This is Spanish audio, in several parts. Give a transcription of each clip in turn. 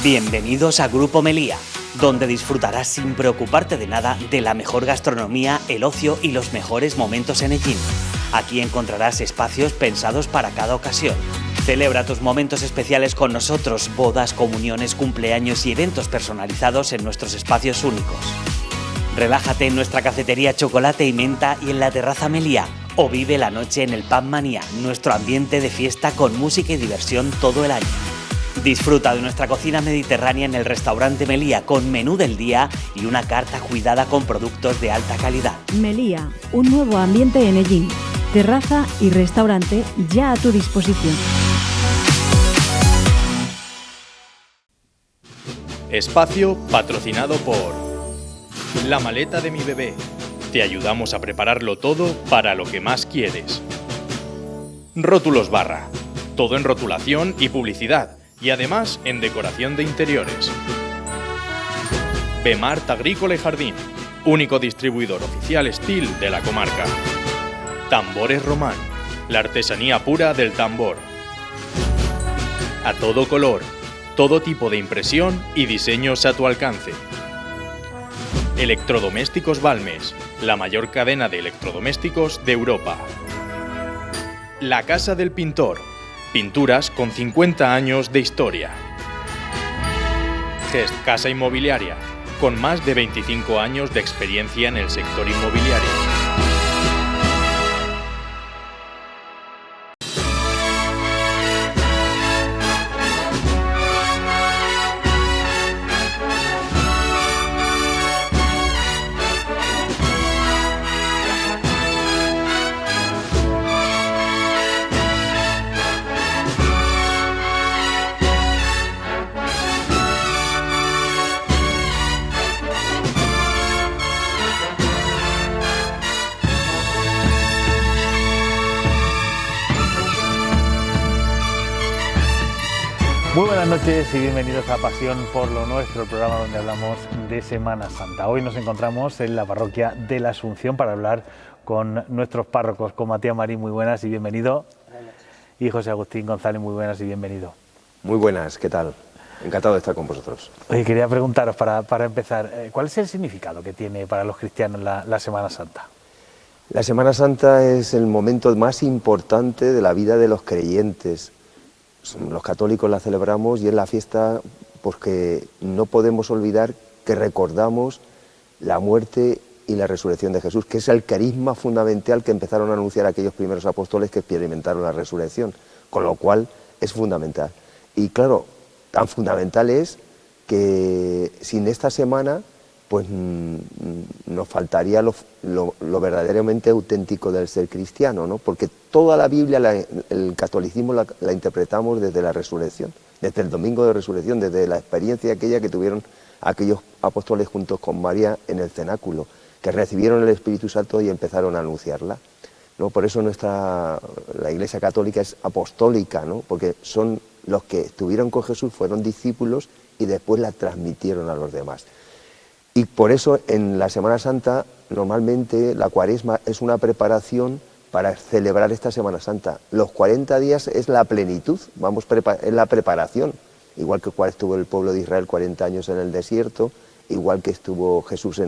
Bienvenidos a Grupo Melía, donde disfrutarás sin preocuparte de nada de la mejor gastronomía, el ocio y los mejores momentos en Ellín. Aquí encontrarás espacios pensados para cada ocasión. Celebra tus momentos especiales con nosotros, bodas, comuniones, cumpleaños y eventos personalizados en nuestros espacios únicos. Relájate en nuestra cafetería Chocolate y Menta y en la terraza Melía, o vive la noche en el Pub Manía, nuestro ambiente de fiesta con música y diversión todo el año. Disfruta de nuestra cocina mediterránea en el restaurante Melía con menú del día y una carta cuidada con productos de alta calidad. Melía, un nuevo ambiente en Ellín. Terraza y restaurante ya a tu disposición. Espacio patrocinado por La Maleta de mi Bebé. Te ayudamos a prepararlo todo para lo que más quieres. Rótulos Barra. Todo en rotulación y publicidad. Y además en decoración de interiores. Bemart Agrícola y Jardín, único distribuidor oficial Steel de la comarca. Tambores Román, la artesanía pura del tambor. A todo color, todo tipo de impresión y diseños a tu alcance. Electrodomésticos Balmes, la mayor cadena de electrodomésticos de Europa. La Casa del Pintor. Pinturas con 50 años de historia. Gest Casa Inmobiliaria, con más de 25 años de experiencia en el sector inmobiliario. Muy buenas noches y bienvenidos a Pasión por lo Nuestro, el programa donde hablamos de Semana Santa. Hoy nos encontramos en la parroquia de la Asunción para hablar con nuestros párrocos, con Matías Marín, muy buenas y bienvenido. Y José Agustín González, muy buenas y bienvenido. Muy buenas, ¿qué tal? Encantado de estar con vosotros. Oye, quería preguntaros para empezar, ¿cuál es el significado que tiene para los cristianos la Semana Santa? La Semana Santa es el momento más importante de la vida de los creyentes. Los católicos la celebramos y es la fiesta porque no podemos olvidar que recordamos la muerte y la resurrección de Jesús, que es el carisma fundamental que empezaron a anunciar aquellos primeros apóstoles que experimentaron la resurrección, con lo cual es fundamental. Y claro, tan fundamental es que sin esta semana pues nos faltaría lo verdaderamente auténtico del ser cristiano, ¿no? Porque toda la Biblia, el catolicismo la interpretamos desde la resurrección, desde el domingo de resurrección, desde la experiencia aquella que tuvieron aquellos apóstoles juntos con María en el cenáculo, que recibieron el Espíritu Santo y empezaron a anunciarla, ¿no? Por eso la Iglesia Católica es apostólica, ¿no? Porque son los que estuvieron con Jesús, fueron discípulos y después la transmitieron a los demás. Y por eso en la Semana Santa normalmente la Cuaresma es una preparación para celebrar esta Semana Santa. Los 40 días es la plenitud, es la preparación, igual que estuvo el pueblo de Israel 40 años en el desierto, igual que estuvo Jesús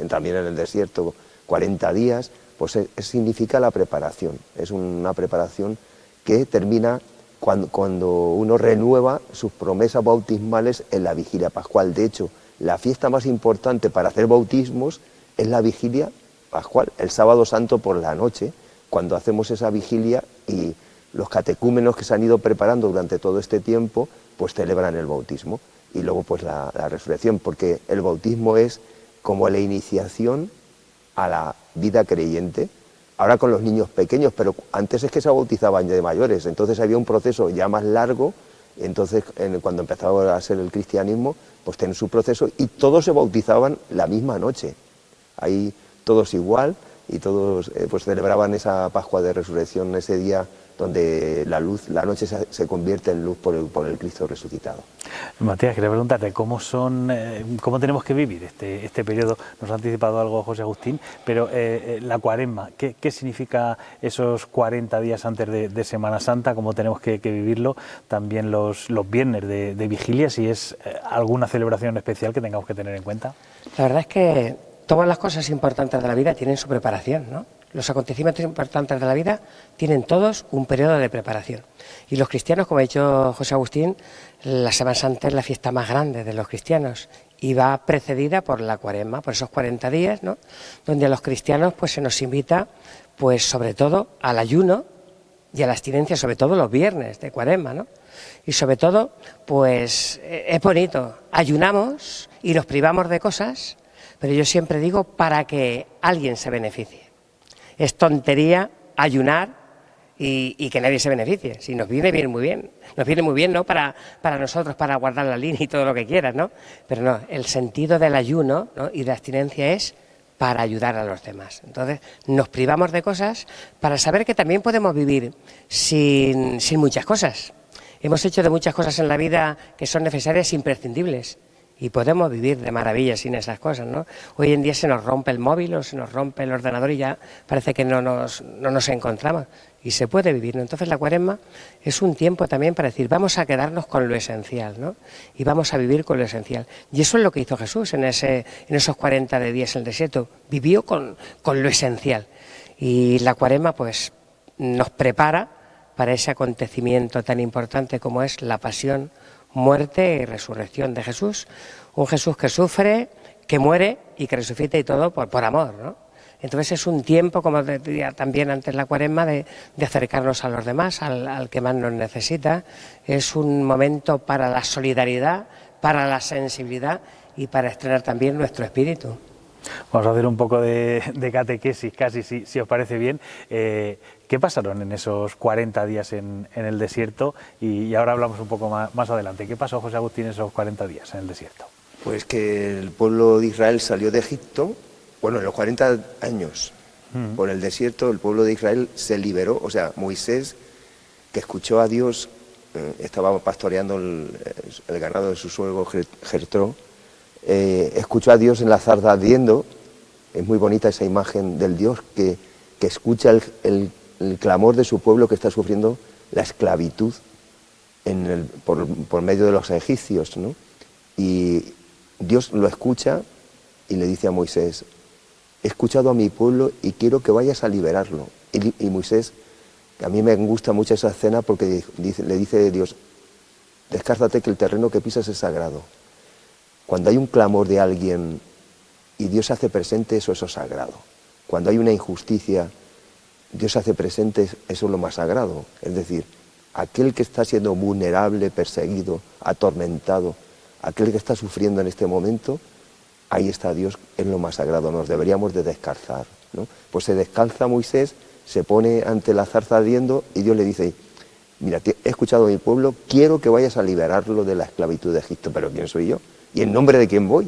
también en el desierto 40 días, pues significa la preparación, es una preparación que termina cuando uno renueva sus promesas bautismales en la vigilia pascual. De hecho, la fiesta más importante para hacer bautismos es la vigilia pascual, el sábado santo por la noche, cuando hacemos esa vigilia y los catecúmenos que se han ido preparando durante todo este tiempo, pues celebran el bautismo. Y luego pues la resurrección, porque el bautismo es como la iniciación a la vida creyente, ahora con los niños pequeños, pero antes es que se bautizaban ya de mayores, entonces había un proceso ya más largo. Entonces, cuando empezaba a ser el cristianismo, pues tienen su proceso y todos se bautizaban la misma noche. Ahí todos igual y todos pues celebraban esa Pascua de Resurrección ese día donde la noche se convierte en luz por el Cristo resucitado. Matías, quería preguntarte cómo tenemos que vivir este periodo. Nos ha anticipado algo José Agustín, pero la Cuaresma, ¿qué significa esos 40 días antes de Semana Santa? ¿Cómo tenemos que vivirlo? También los viernes de vigilia, si es alguna celebración especial que tengamos que tener en cuenta. La verdad es que todas las cosas importantes de la vida tienen su preparación, ¿no? Los acontecimientos importantes de la vida tienen todos un periodo de preparación. Y los cristianos, como ha dicho José Agustín, la Semana Santa es la fiesta más grande de los cristianos y va precedida por la Cuaresma, por esos 40 días, ¿no? Donde a los cristianos pues se nos invita, pues sobre todo al ayuno y a la abstinencia, sobre todo los viernes de Cuaresma, ¿no? Y sobre todo, pues es bonito, ayunamos y nos privamos de cosas, pero yo siempre digo para que alguien se beneficie. Es tontería ayunar y que nadie se beneficie. Si nos viene bien, muy bien. Nos viene muy bien, ¿no? Para nosotros, para guardar la línea y todo lo que quieras, ¿no? Pero no, el sentido del ayuno, ¿no? Y de abstinencia es para ayudar a los demás. Entonces, nos privamos de cosas para saber que también podemos vivir sin muchas cosas. Hemos hecho de muchas cosas en la vida que son necesarias e imprescindibles. Y podemos vivir de maravilla sin esas cosas, ¿no? Hoy en día se nos rompe el móvil o se nos rompe el ordenador y ya parece que no nos encontramos. Y se puede vivir, ¿no? Entonces la Cuaresma es un tiempo también para decir, vamos a quedarnos con lo esencial, ¿no? Y vamos a vivir con lo esencial. Y eso es lo que hizo Jesús en esos 40 días en el desierto. Vivió con lo esencial. Y la Cuaresma, pues, nos prepara para ese acontecimiento tan importante como es la pasión, muerte y resurrección de Jesús, un Jesús que sufre, que muere y que resucita y todo por amor, ¿no? Entonces es un tiempo, como decía también antes la Cuaresma, de acercarnos a los demás, al que más nos necesita. Es un momento para la solidaridad, para la sensibilidad y para estrenar también nuestro espíritu. Vamos a hacer un poco de catequesis casi, si os parece bien. ¿Qué pasaron en esos 40 días en el desierto? Y ahora hablamos un poco más adelante. ¿Qué pasó, José Agustín, en esos 40 días en el desierto? Pues que el pueblo de Israel salió de Egipto, bueno, en los 40 años por el desierto, el pueblo de Israel se liberó, o sea, Moisés, que escuchó a Dios, estaba pastoreando el ganado de su suegro Jetro, escuchó a Dios en la zarza ardiendo. Es muy bonita esa imagen del Dios que escucha el clamor de su pueblo que está sufriendo la esclavitud por medio de los egipcios, ¿no? Y Dios lo escucha y le dice a Moisés, he escuchado a mi pueblo y quiero que vayas a liberarlo. Y Moisés, a mí me gusta mucho esa escena porque le dice Dios, descálzate que el terreno que pisas es sagrado. Cuando hay un clamor de alguien y Dios se hace presente, eso es sagrado. Cuando hay una injusticia, Dios se hace presente, eso es lo más sagrado. Es decir, aquel que está siendo vulnerable, perseguido, atormentado, aquel que está sufriendo en este momento, ahí está Dios, es lo más sagrado, nos deberíamos de descalzar, ¿no? Pues se descalza Moisés, se pone ante la zarza ardiendo y Dios le dice, mira, he escuchado a mi pueblo, quiero que vayas a liberarlo de la esclavitud de Egipto, pero ¿quién soy yo? ¿Y en nombre de quién voy?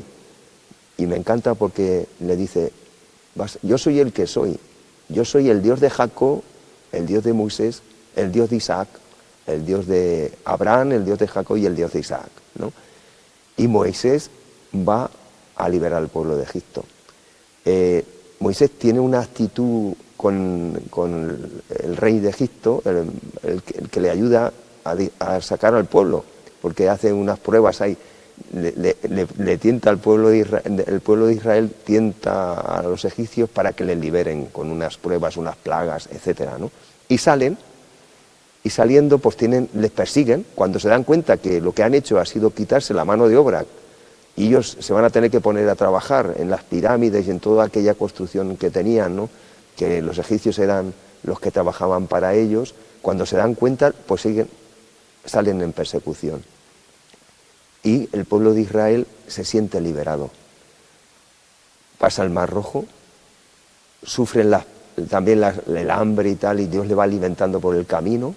Y me encanta porque le dice, yo soy el que soy, yo soy el Dios de Jacob, el Dios de Moisés, el Dios de Isaac, el Dios de Abraham, el Dios de Jacob y el Dios de Isaac, ¿no? Y Moisés va a liberar al pueblo de Egipto. Moisés tiene una actitud con el rey de Egipto, el que le ayuda a sacar al pueblo, porque hace unas pruebas ahí. Le tienta al pueblo de Israel, el pueblo de Israel tienta a los egipcios para que les liberen con unas pruebas, unas plagas, etcétera, ¿no? Y salen, y saliendo pues les persiguen, cuando se dan cuenta que lo que han hecho ha sido quitarse la mano de obra, y ellos se van a tener que poner a trabajar en las pirámides y en toda aquella construcción que tenían, ¿no? Que los egipcios eran los que trabajaban para ellos, cuando se dan cuenta pues salen en persecución. Y el pueblo de Israel se siente liberado. Pasa el Mar Rojo, sufren también el hambre y tal, y Dios le va alimentando por el camino.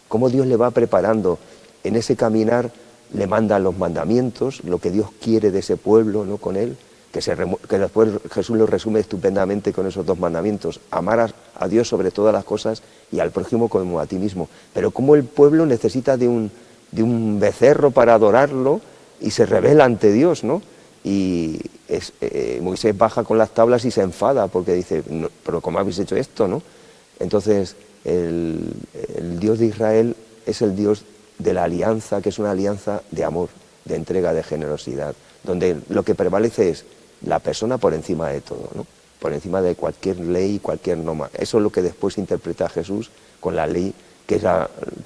Cómo Dios le va preparando en ese caminar, le manda los mandamientos, lo que Dios quiere de ese pueblo, ¿no? Con él, que después Jesús lo resume estupendamente con esos 2 mandamientos: amar a Dios sobre todas las cosas y al prójimo como a ti mismo. Pero como el pueblo necesita de un becerro para adorarlo y se revela ante Dios, ¿no? Y Moisés baja con las tablas y se enfada porque dice, no, pero ¿cómo habéis hecho esto, no? Entonces el Dios de Israel es el Dios de la alianza, que es una alianza de amor, de entrega, de generosidad, donde lo que prevalece es la persona por encima de todo, ¿no? Por encima de cualquier ley, cualquier norma. Eso es lo que después interpreta Jesús con la ley, que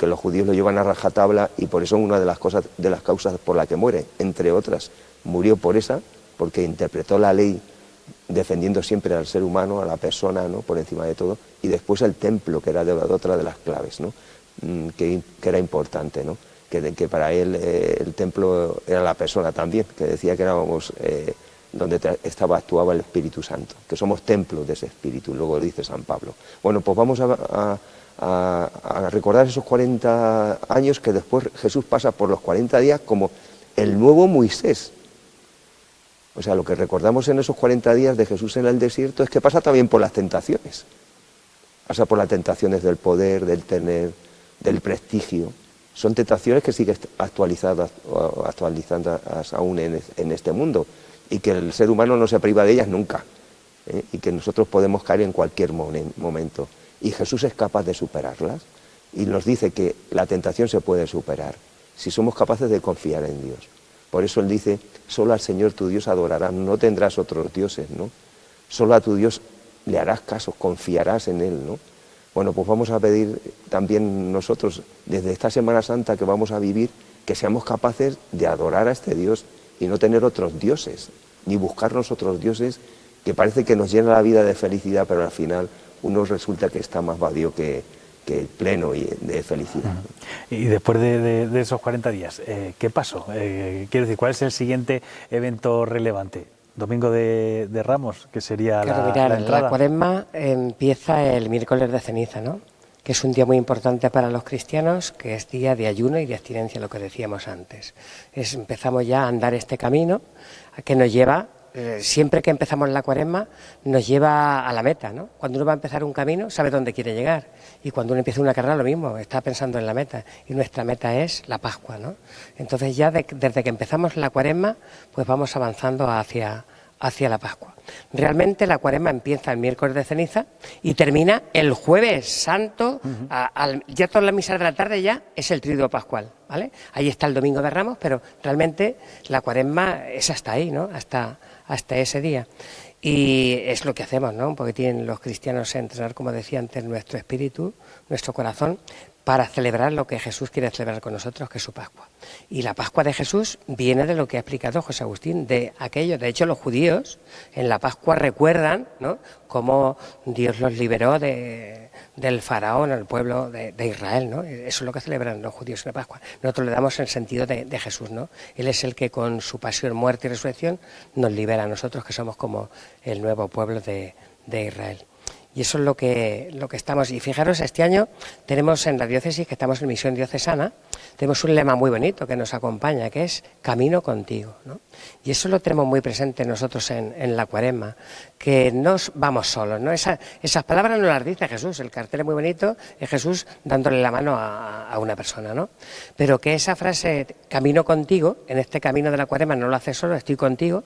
los judíos lo llevan a rajatabla, y por eso una de las causas por la que muere, entre otras, murió por esa, porque interpretó la ley defendiendo siempre al ser humano, a la persona, ¿no? Por encima de todo, y después el templo, que era otra de las claves, ¿no? Que era importante, ¿no? Que para él el templo era la persona también, que decía que éramos donde actuaba el Espíritu Santo, que somos templos de ese Espíritu, luego dice San Pablo. Bueno, pues vamos a recordar esos 40 años que después Jesús pasa por los 40 días como el nuevo Moisés. O sea, lo que recordamos en esos 40 días de Jesús en el desierto es que pasa también por las tentaciones. Pasa por las tentaciones del poder, del tener, del prestigio. Son tentaciones que siguen actualizadas aún en este mundo, y que el ser humano no se priva de ellas nunca, y que nosotros podemos caer en cualquier momento. Y Jesús es capaz de superarlas, y nos dice que la tentación se puede superar si somos capaces de confiar en Dios. Por eso Él dice, solo al Señor tu Dios adorarás, no tendrás otros dioses, ¿no? Solo a tu Dios le harás caso, confiarás en Él, ¿no? Bueno, pues vamos a pedir también nosotros, desde esta Semana Santa que vamos a vivir, que seamos capaces de adorar a este Dios y no tener otros dioses, ni buscarnos otros dioses que parece que nos llena la vida de felicidad, pero al final uno resulta que está más vacío que pleno y de felicidad. Y después de esos 40 días, ¿qué pasó? Quiero decir, ¿cuál es el siguiente evento relevante? Domingo de Ramos, que sería la entrada. La Cuaresma empieza el miércoles de ceniza, ¿no? Que es un día muy importante para los cristianos, que es día de ayuno y de abstinencia, lo que decíamos antes. Empezamos ya a andar este camino que nos lleva, siempre que empezamos la Cuaresma, nos lleva a la meta, ¿no? Cuando uno va a empezar un camino, sabe dónde quiere llegar. Y cuando uno empieza una carrera, lo mismo, está pensando en la meta. Y nuestra meta es la Pascua, ¿no? Entonces ya desde que empezamos la Cuaresma, pues vamos avanzando hacia la Pascua. Realmente la Cuaresma empieza el miércoles de ceniza y termina el Jueves Santo. Ya todas las misas de la tarde ya es el Triduo Pascual, ¿vale? Ahí está el Domingo de Ramos, pero realmente la Cuaresma es hasta ahí, ¿no? Hasta ese día. Y es lo que hacemos, ¿no? Porque tienen los cristianos entrenar, como decía antes, nuestro espíritu, nuestro corazón, para celebrar lo que Jesús quiere celebrar con nosotros, que es su Pascua. Y la Pascua de Jesús viene de lo que ha explicado José Agustín, de aquello. De hecho, los judíos en la Pascua recuerdan, ¿no?, cómo Dios los liberó del faraón, el pueblo de Israel, ¿no? Eso es lo que celebran los judíos en la Pascua. Nosotros le damos el sentido de Jesús, ¿no? Él es el que con su pasión, muerte y resurrección nos libera a nosotros, que somos como el nuevo pueblo de Israel. Y eso es lo que estamos. Y fijaros, este año tenemos en la diócesis, que estamos en misión diocesana, tenemos un lema muy bonito que nos acompaña, que es Camino contigo, ¿no? Y eso lo tenemos muy presente nosotros en la Cuaresma, que no vamos solos, ¿no? Esas palabras no las dice Jesús, el cartel es muy bonito, es Jesús dándole la mano a una persona, ¿no? Pero que esa frase, Camino contigo, en este camino de la Cuaresma no lo haces solo, estoy contigo,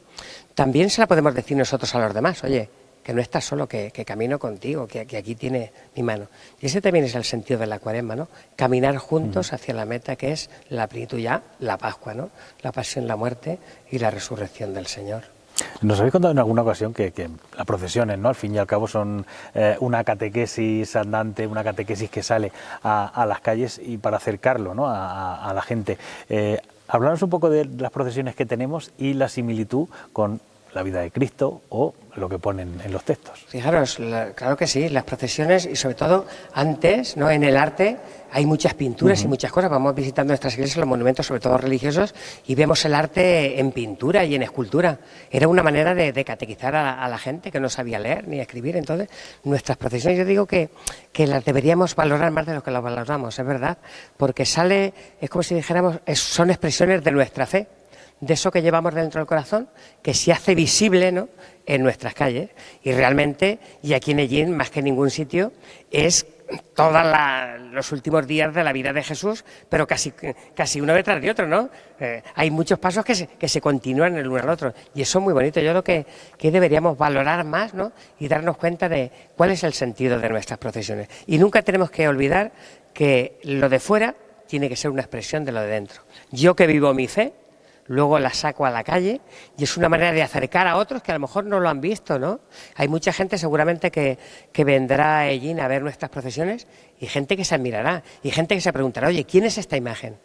también se la podemos decir nosotros a los demás, oye, que no estás solo, que camino contigo, que aquí tiene mi mano. Y ese también es el sentido de la Cuaresma, ¿no? Caminar juntos hacia la meta, que es la plenitud ya, la Pascua, ¿no? La pasión, la muerte y la resurrección del Señor. Nos habéis contado en alguna ocasión que las procesiones, ¿no?, al fin y al cabo son una catequesis andante, una catequesis que sale a las calles y para acercarlo, ¿no?, a la gente. Hablaros un poco de las procesiones que tenemos y la similitud con la vida de Cristo o lo que ponen en los textos. Fijaros, claro que sí, las procesiones y sobre todo antes, ¿no?, en el arte hay muchas pinturas y muchas cosas. Vamos visitando nuestras iglesias, los monumentos, sobre todo religiosos, y vemos el arte en pintura y en escultura. Era una manera de catequizar a la gente que no sabía leer ni escribir. Entonces, nuestras procesiones, yo digo que las deberíamos valorar más de lo que las valoramos, es verdad, porque es como si dijéramos, son expresiones de nuestra fe, de eso que llevamos dentro del corazón, que se hace visible, ¿no?, en nuestras calles. Y realmente, y aquí en Ellín, más que en ningún sitio, es todos los últimos días de la vida de Jesús, pero casi uno detrás de otro, ¿no? Hay muchos pasos que se continúan el uno al otro, y eso es muy bonito. Yo creo que deberíamos valorar más, ¿no?, y darnos cuenta de cuál es el sentido de nuestras procesiones. Y nunca tenemos que olvidar que lo de fuera tiene que ser una expresión de lo de dentro. Yo que vivo mi fe, luego la saco a la calle, y es una manera de acercar a otros que a lo mejor no lo han visto, ¿no? Hay mucha gente seguramente que vendrá a Ellín a ver nuestras procesiones, y gente que se admirará, y gente que se preguntará, oye, ¿quién es esta imagen?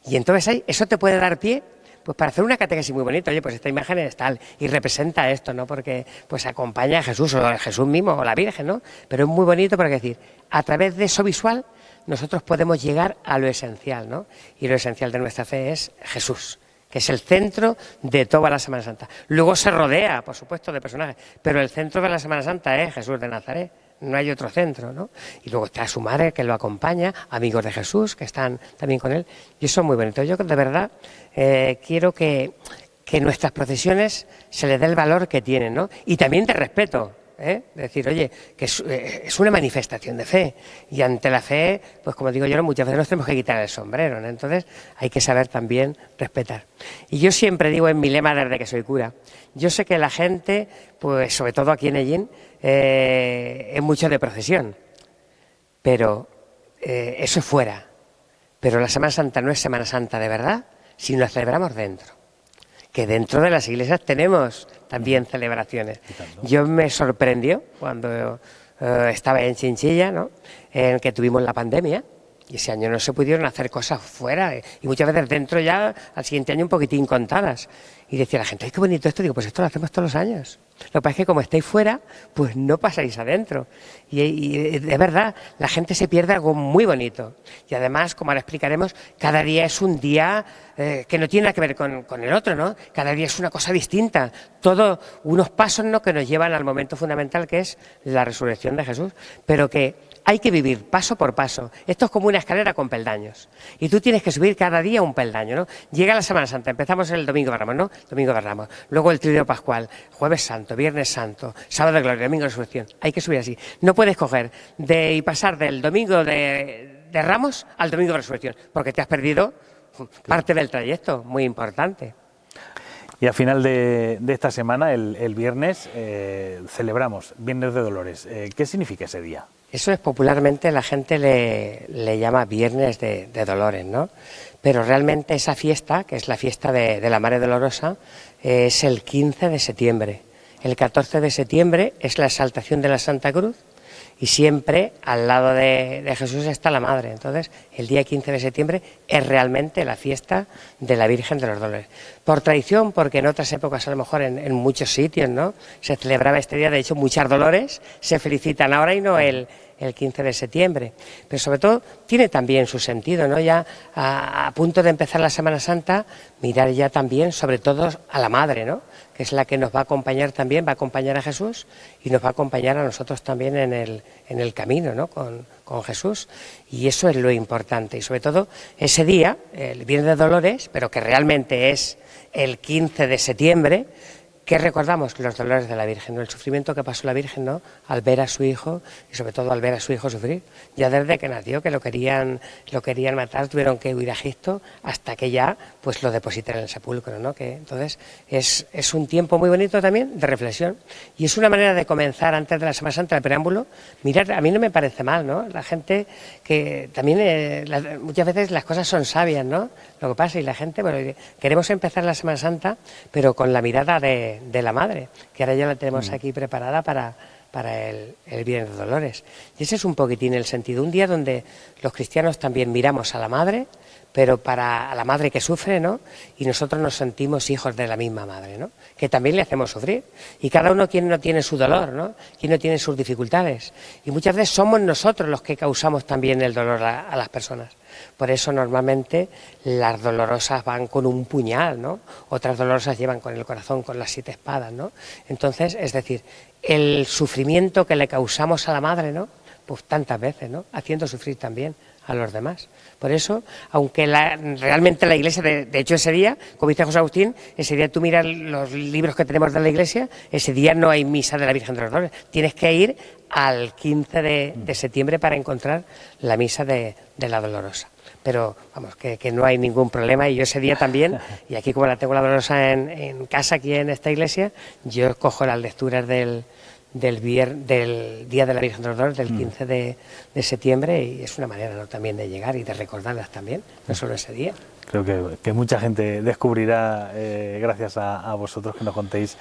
Y entonces eso te puede dar pie pues para hacer una catequesis muy bonita. Oye, pues esta imagen es tal y representa esto, ¿no? Porque pues acompaña a Jesús, o a Jesús mismo, o la Virgen, ¿no? Pero es muy bonito porque decir, a través de eso visual nosotros podemos llegar a lo esencial, ¿no? Y lo esencial de nuestra fe es Jesús, que es el centro de toda la Semana Santa. Luego se rodea, por supuesto, de personajes, pero el centro de la Semana Santa es Jesús de Nazaret, no hay otro centro, ¿no? Y luego está su madre, que lo acompaña, amigos de Jesús, que están también con él, y eso es muy bonito. Yo de verdad quiero que nuestras procesiones se les dé el valor que tienen, ¿no? Y también de respeto, decir, oye, que es una manifestación de fe, y ante la fe, pues como digo yo, muchas veces nos tenemos que quitar el sombrero, ¿no? Entonces hay que saber también respetar. Y yo siempre digo en mi lema desde que soy cura, yo sé que la gente, pues sobre todo aquí en Ellín, es mucho de procesión, pero eso es fuera. Pero la Semana Santa no es Semana Santa de verdad, si la celebramos dentro. Que dentro de las iglesias tenemos también celebraciones. Yo me sorprendió cuando estaba en Chinchilla, ¿no?, en que tuvimos la pandemia, y ese año no se pudieron hacer cosas fuera, y muchas veces dentro ya al siguiente año un poquitín contadas. Y decía la gente, ¡ay, qué bonito esto! Digo, pues esto lo hacemos todos los años. Lo que pasa es que como estáis fuera, pues no pasáis adentro. Y de verdad, la gente se pierde algo muy bonito. Y además, como ahora explicaremos, cada día es un día que no tiene nada que ver con el otro, ¿no? Cada día es una cosa distinta. Todos unos pasos, ¿no?, que nos llevan al momento fundamental, que es la resurrección de Jesús. Pero que hay que vivir paso por paso. Esto es como una escalera con peldaños. Y tú tienes que subir cada día un peldaño, ¿no? Llega la Semana Santa, empezamos el Domingo de Ramos, ¿no? Domingo de Ramos. Luego el Triduo Pascual, Jueves Santo, Viernes Santo, Sábado de Gloria, Domingo de Resurrección. Hay que subir así. No puedes coger y pasar del Domingo de Ramos al Domingo de Resurrección, porque te has perdido parte del trayecto, muy importante. Y al final de esta semana, el viernes, celebramos Viernes de Dolores. ¿Qué significa ese día? Eso es popularmente, la gente le llama Viernes de Dolores, ¿no? Pero realmente esa fiesta, que es la fiesta de la Madre Dolorosa, es el 15 de septiembre. El 14 de septiembre es la exaltación de la Santa Cruz, y siempre al lado de Jesús está la Madre. Entonces, el día 15 de septiembre es realmente la fiesta de la Virgen de los Dolores. Por tradición, porque en otras épocas, a lo mejor en muchos sitios, ¿no?, se celebraba este día. De hecho, muchas Dolores se felicitan ahora y no el 15 de septiembre. Pero sobre todo tiene también su sentido, ¿no? Ya a punto de empezar la Semana Santa, mirar ya también sobre todo a la Madre, ¿no?, que es la que nos va a acompañar también, va a acompañar a Jesús y nos va a acompañar a nosotros también en el camino, ¿no?, con Jesús. Y eso es lo importante. Y sobre todo ese día, el Viernes de Dolores, pero que realmente es el 15 de septiembre, ¿qué recordamos? Los dolores de la Virgen, ¿no?, el sufrimiento que pasó la Virgen, ¿no?, al ver a su hijo, y sobre todo al ver a su hijo sufrir. Ya desde que nació, que lo querían matar, tuvieron que huir a Egipto, hasta que ya pues lo depositaron en el sepulcro, ¿no? Que entonces es un tiempo muy bonito también de reflexión, y es una manera de comenzar antes de la Semana Santa, el preámbulo. Mirar, a mí no me parece mal, ¿no? La gente que también muchas veces las cosas son sabias, ¿no? Lo que pasa, y la gente, bueno, queremos empezar la Semana Santa, pero con la mirada de la Madre, que ahora ya la tenemos aquí preparada para el Viernes de Dolores. Y ese es un poquitín el sentido. Un día donde los cristianos también miramos a la Madre, pero a la Madre que sufre, ¿no?, y nosotros nos sentimos hijos de la misma Madre, ¿no?, que también le hacemos sufrir. Y cada uno, quien no tiene su dolor, ¿no?, quien no tiene sus dificultades. Y muchas veces somos nosotros los que causamos también el dolor a las personas. Por eso normalmente las dolorosas van con un puñal, ¿no? Otras dolorosas llevan con el corazón, con las 7 espadas, ¿no? Entonces, es decir, el sufrimiento que le causamos a la Madre, ¿no?, pues tantas veces, ¿no?, haciendo sufrir también a los demás. Por eso, aunque realmente la Iglesia, de hecho ese día, como dice José Agustín, ese día tú miras los libros que tenemos de la Iglesia, ese día no hay misa de la Virgen de los Dolores. Tienes que ir al 15 de septiembre para encontrar la misa de la Dolorosa. Pero vamos, que no hay ningún problema, y yo ese día también, y aquí como la tengo la Dolorosa en casa, aquí en esta iglesia, yo cojo las lecturas del Día de la Virgen de los Dolores, del 15 de septiembre, y es una manera, ¿no?, también de llegar y de recordarlas también, no solo ese día. Creo que mucha gente descubrirá, gracias a vosotros, que nos contéis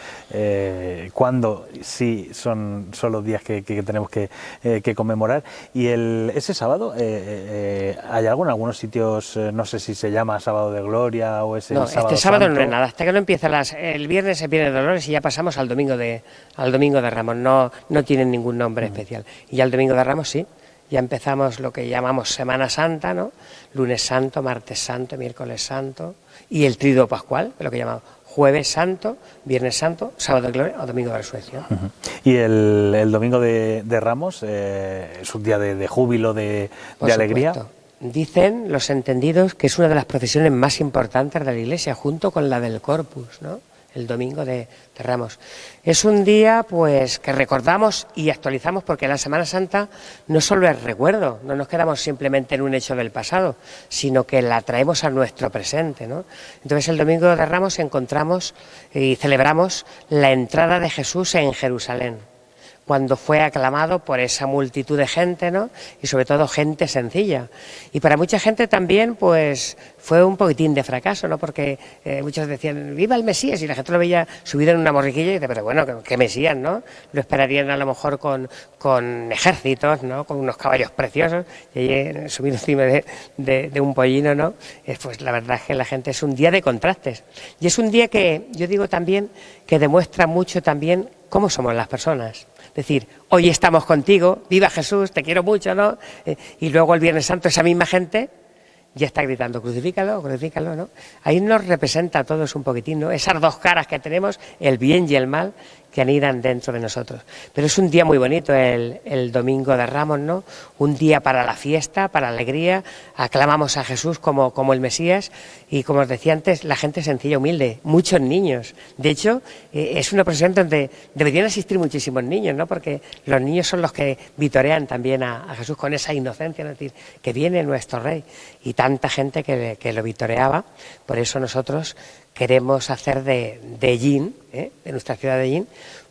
cuándo sí son los días que tenemos que conmemorar. Y ese sábado, ¿hay algunos sitios, no sé si se llama Sábado de Gloria o es el sábado este sábado Santo? No es nada, hasta que no empieza el viernes es Viernes de Dolores y ya pasamos al Domingo de Ramos, no tienen ningún nombre especial. Y ya el Domingo de Ramos sí. Ya empezamos lo que llamamos Semana Santa, ¿no? Lunes Santo, Martes Santo, Miércoles Santo y el Tríduo Pascual, lo que llamamos Jueves Santo, Viernes Santo, Sábado de Gloria o Domingo de Resurrección. Y el Domingo de Ramos es un día de júbilo, de alegría. Dicen los entendidos que es una de las procesiones más importantes de la Iglesia, junto con la del Corpus, ¿no? El Domingo de Ramos. Es un día pues que recordamos y actualizamos, porque la Semana Santa no solo es recuerdo, no nos quedamos simplemente en un hecho del pasado, sino que la traemos a nuestro presente, ¿no? Entonces el Domingo de Ramos encontramos y celebramos la entrada de Jesús en Jerusalén, cuando fue aclamado por esa multitud de gente, ¿no? Y sobre todo gente sencilla. Y para mucha gente también, pues, fue un poquitín de fracaso, ¿no? Porque muchos decían, ¡viva el Mesías! Y la gente lo veía subido en una borriquilla y dice, pero bueno, ¿qué Mesías, no? Lo esperarían a lo mejor con ejércitos, ¿no? Con unos caballos preciosos, y subido encima de un pollino, ¿no? Pues la verdad es que la gente es un día de contrastes. Y es un día que, yo digo también, que demuestra mucho también cómo somos las personas. Es decir, hoy estamos contigo, viva Jesús, te quiero mucho, ¿no? Y luego el Viernes Santo esa misma gente ya está gritando, crucifícalo, crucifícalo, ¿no? Ahí nos representa a todos un poquitín, ¿no? Esas dos caras que tenemos, el bien y el mal, que anidan dentro de nosotros. Pero es un día muy bonito el Domingo de Ramos, ¿no? Un día para la fiesta, para la alegría, aclamamos a Jesús como el Mesías, y como os decía antes, la gente sencilla, humilde, muchos niños. De hecho, es una procesión donde deberían asistir muchísimos niños, ¿no? Porque los niños son los que vitorean también a Jesús con esa inocencia, ¿no? Es decir, que viene nuestro Rey, y tanta gente que lo vitoreaba. Por eso nosotros queremos hacer de Ellín, de nuestra ciudad de Ellín,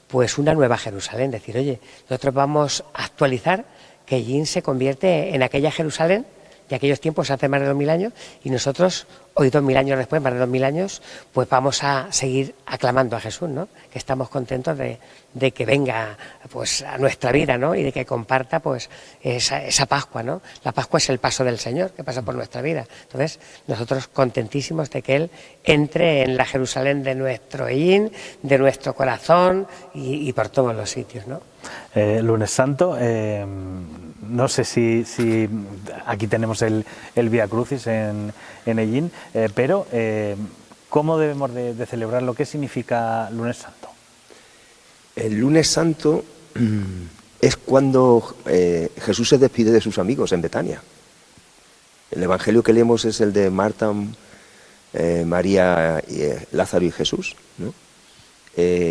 pues una nueva Jerusalén. Decir, oye, nosotros vamos a actualizar que Ellín se convierte en aquella Jerusalén de aquellos tiempos hace más de 2000 años, y nosotros, hoy 2000 años después, más de 2000 años, pues vamos a seguir aclamando a Jesús, ¿no? Que estamos contentos de que venga pues a nuestra vida, ¿no? Y de que comparta pues esa Pascua, ¿no? La Pascua es el paso del Señor que pasa por nuestra vida. Entonces, nosotros contentísimos de que Él entre en la Jerusalén de nuestro Ellín, de nuestro corazón y por todos los sitios, ¿no? Lunes Santo, no sé si aquí tenemos el Vía Crucis en Ellín, pero ¿cómo debemos de celebrarlo? ¿Qué significa Lunes Santo? El Lunes Santo es cuando Jesús se despide de sus amigos en Betania. El evangelio que leemos es el de Marta, María, Lázaro y Jesús, ¿no?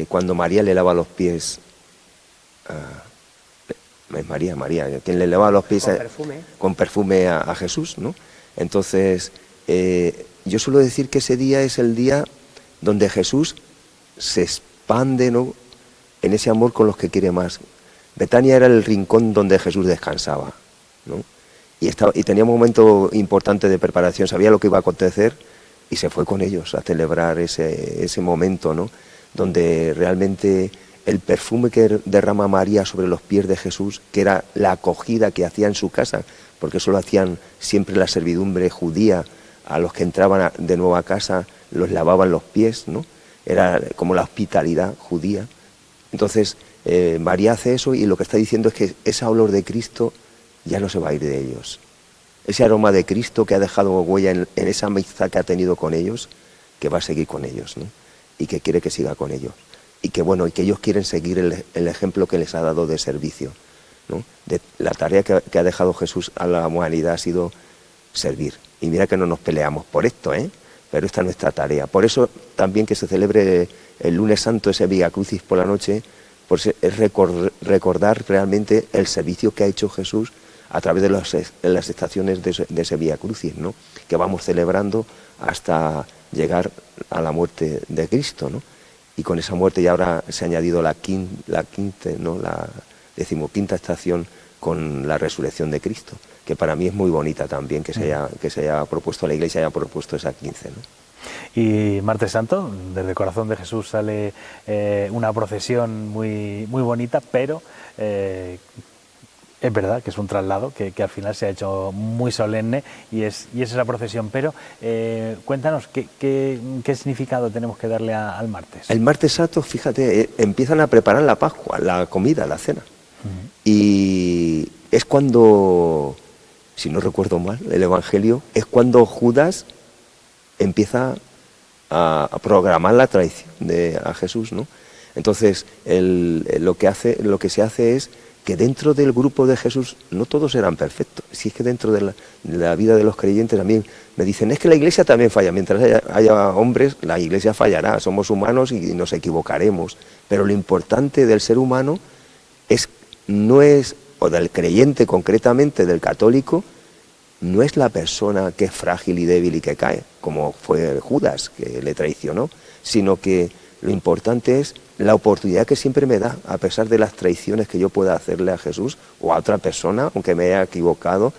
Cuando María le lava los pies María, quien le lava los pies con perfume a Jesús, ¿no? Entonces, yo suelo decir que ese día es el día donde Jesús se expande, ¿no?, en ese amor con los que quiere más. Betania era el rincón donde Jesús descansaba, ¿no? Y tenía un momento importante de preparación, sabía lo que iba a acontecer y se fue con ellos a celebrar ese momento, ¿no?, donde realmente el perfume que derrama María sobre los pies de Jesús, que era la acogida que hacía en su casa, porque eso lo hacían siempre la servidumbre judía, a los que entraban de nuevo a casa los lavaban los pies, ¿no? Era como la hospitalidad judía. Entonces María hace eso, y lo que está diciendo es que ese olor de Cristo ya no se va a ir de ellos. Ese aroma de Cristo que ha dejado huella en esa amistad que ha tenido con ellos, que va a seguir con ellos, ¿no? Y que quiere que siga con ellos. Y que bueno, y que ellos quieren seguir el ejemplo que les ha dado de servicio. ¿no? La tarea que ha dejado Jesús a la humanidad ha sido servir. Y mira que no nos peleamos por esto, pero esta es nuestra tarea. Por eso también que se celebre el lunes santo, ese Via Crucis por la noche, pues es recordar realmente el servicio que ha hecho Jesús a través de las estaciones de ese Via Crucis, ¿no? Que vamos celebrando hasta llegar a la muerte de Cristo, ¿no? Y con esa muerte ya ahora se ha añadido la 15ª estación con la resurrección de Cristo, que para mí es muy bonita también que se haya propuesto, la Iglesia haya propuesto esa 15, ¿no? Y martes santo, desde el corazón de Jesús sale una procesión muy, muy bonita, pero es verdad que es un traslado que al final se ha hecho muy solemne y es esa procesión. Pero cuéntanos, ¿qué significado tenemos que darle al martes? El martes santo, fíjate, empiezan a preparar la Pascua, la comida, la cena. Y es cuando, si no recuerdo mal, el Evangelio, es cuando Judas empieza a programar la traición a Jesús, ¿no? Entonces, lo que se hace es que dentro del grupo de Jesús no todos eran perfectos. Si es que dentro de la vida de los creyentes también me dicen, es que la Iglesia también falla. Mientras haya hombres, la Iglesia fallará. Somos humanos y nos equivocaremos. Pero lo importante del ser humano o del creyente concretamente, del católico, no es la persona que es frágil y débil y que cae, como fue Judas, que le traicionó, sino que lo importante es la oportunidad que siempre me da, a pesar de las traiciones que yo pueda hacerle a Jesús o a otra persona, aunque me haya equivocado.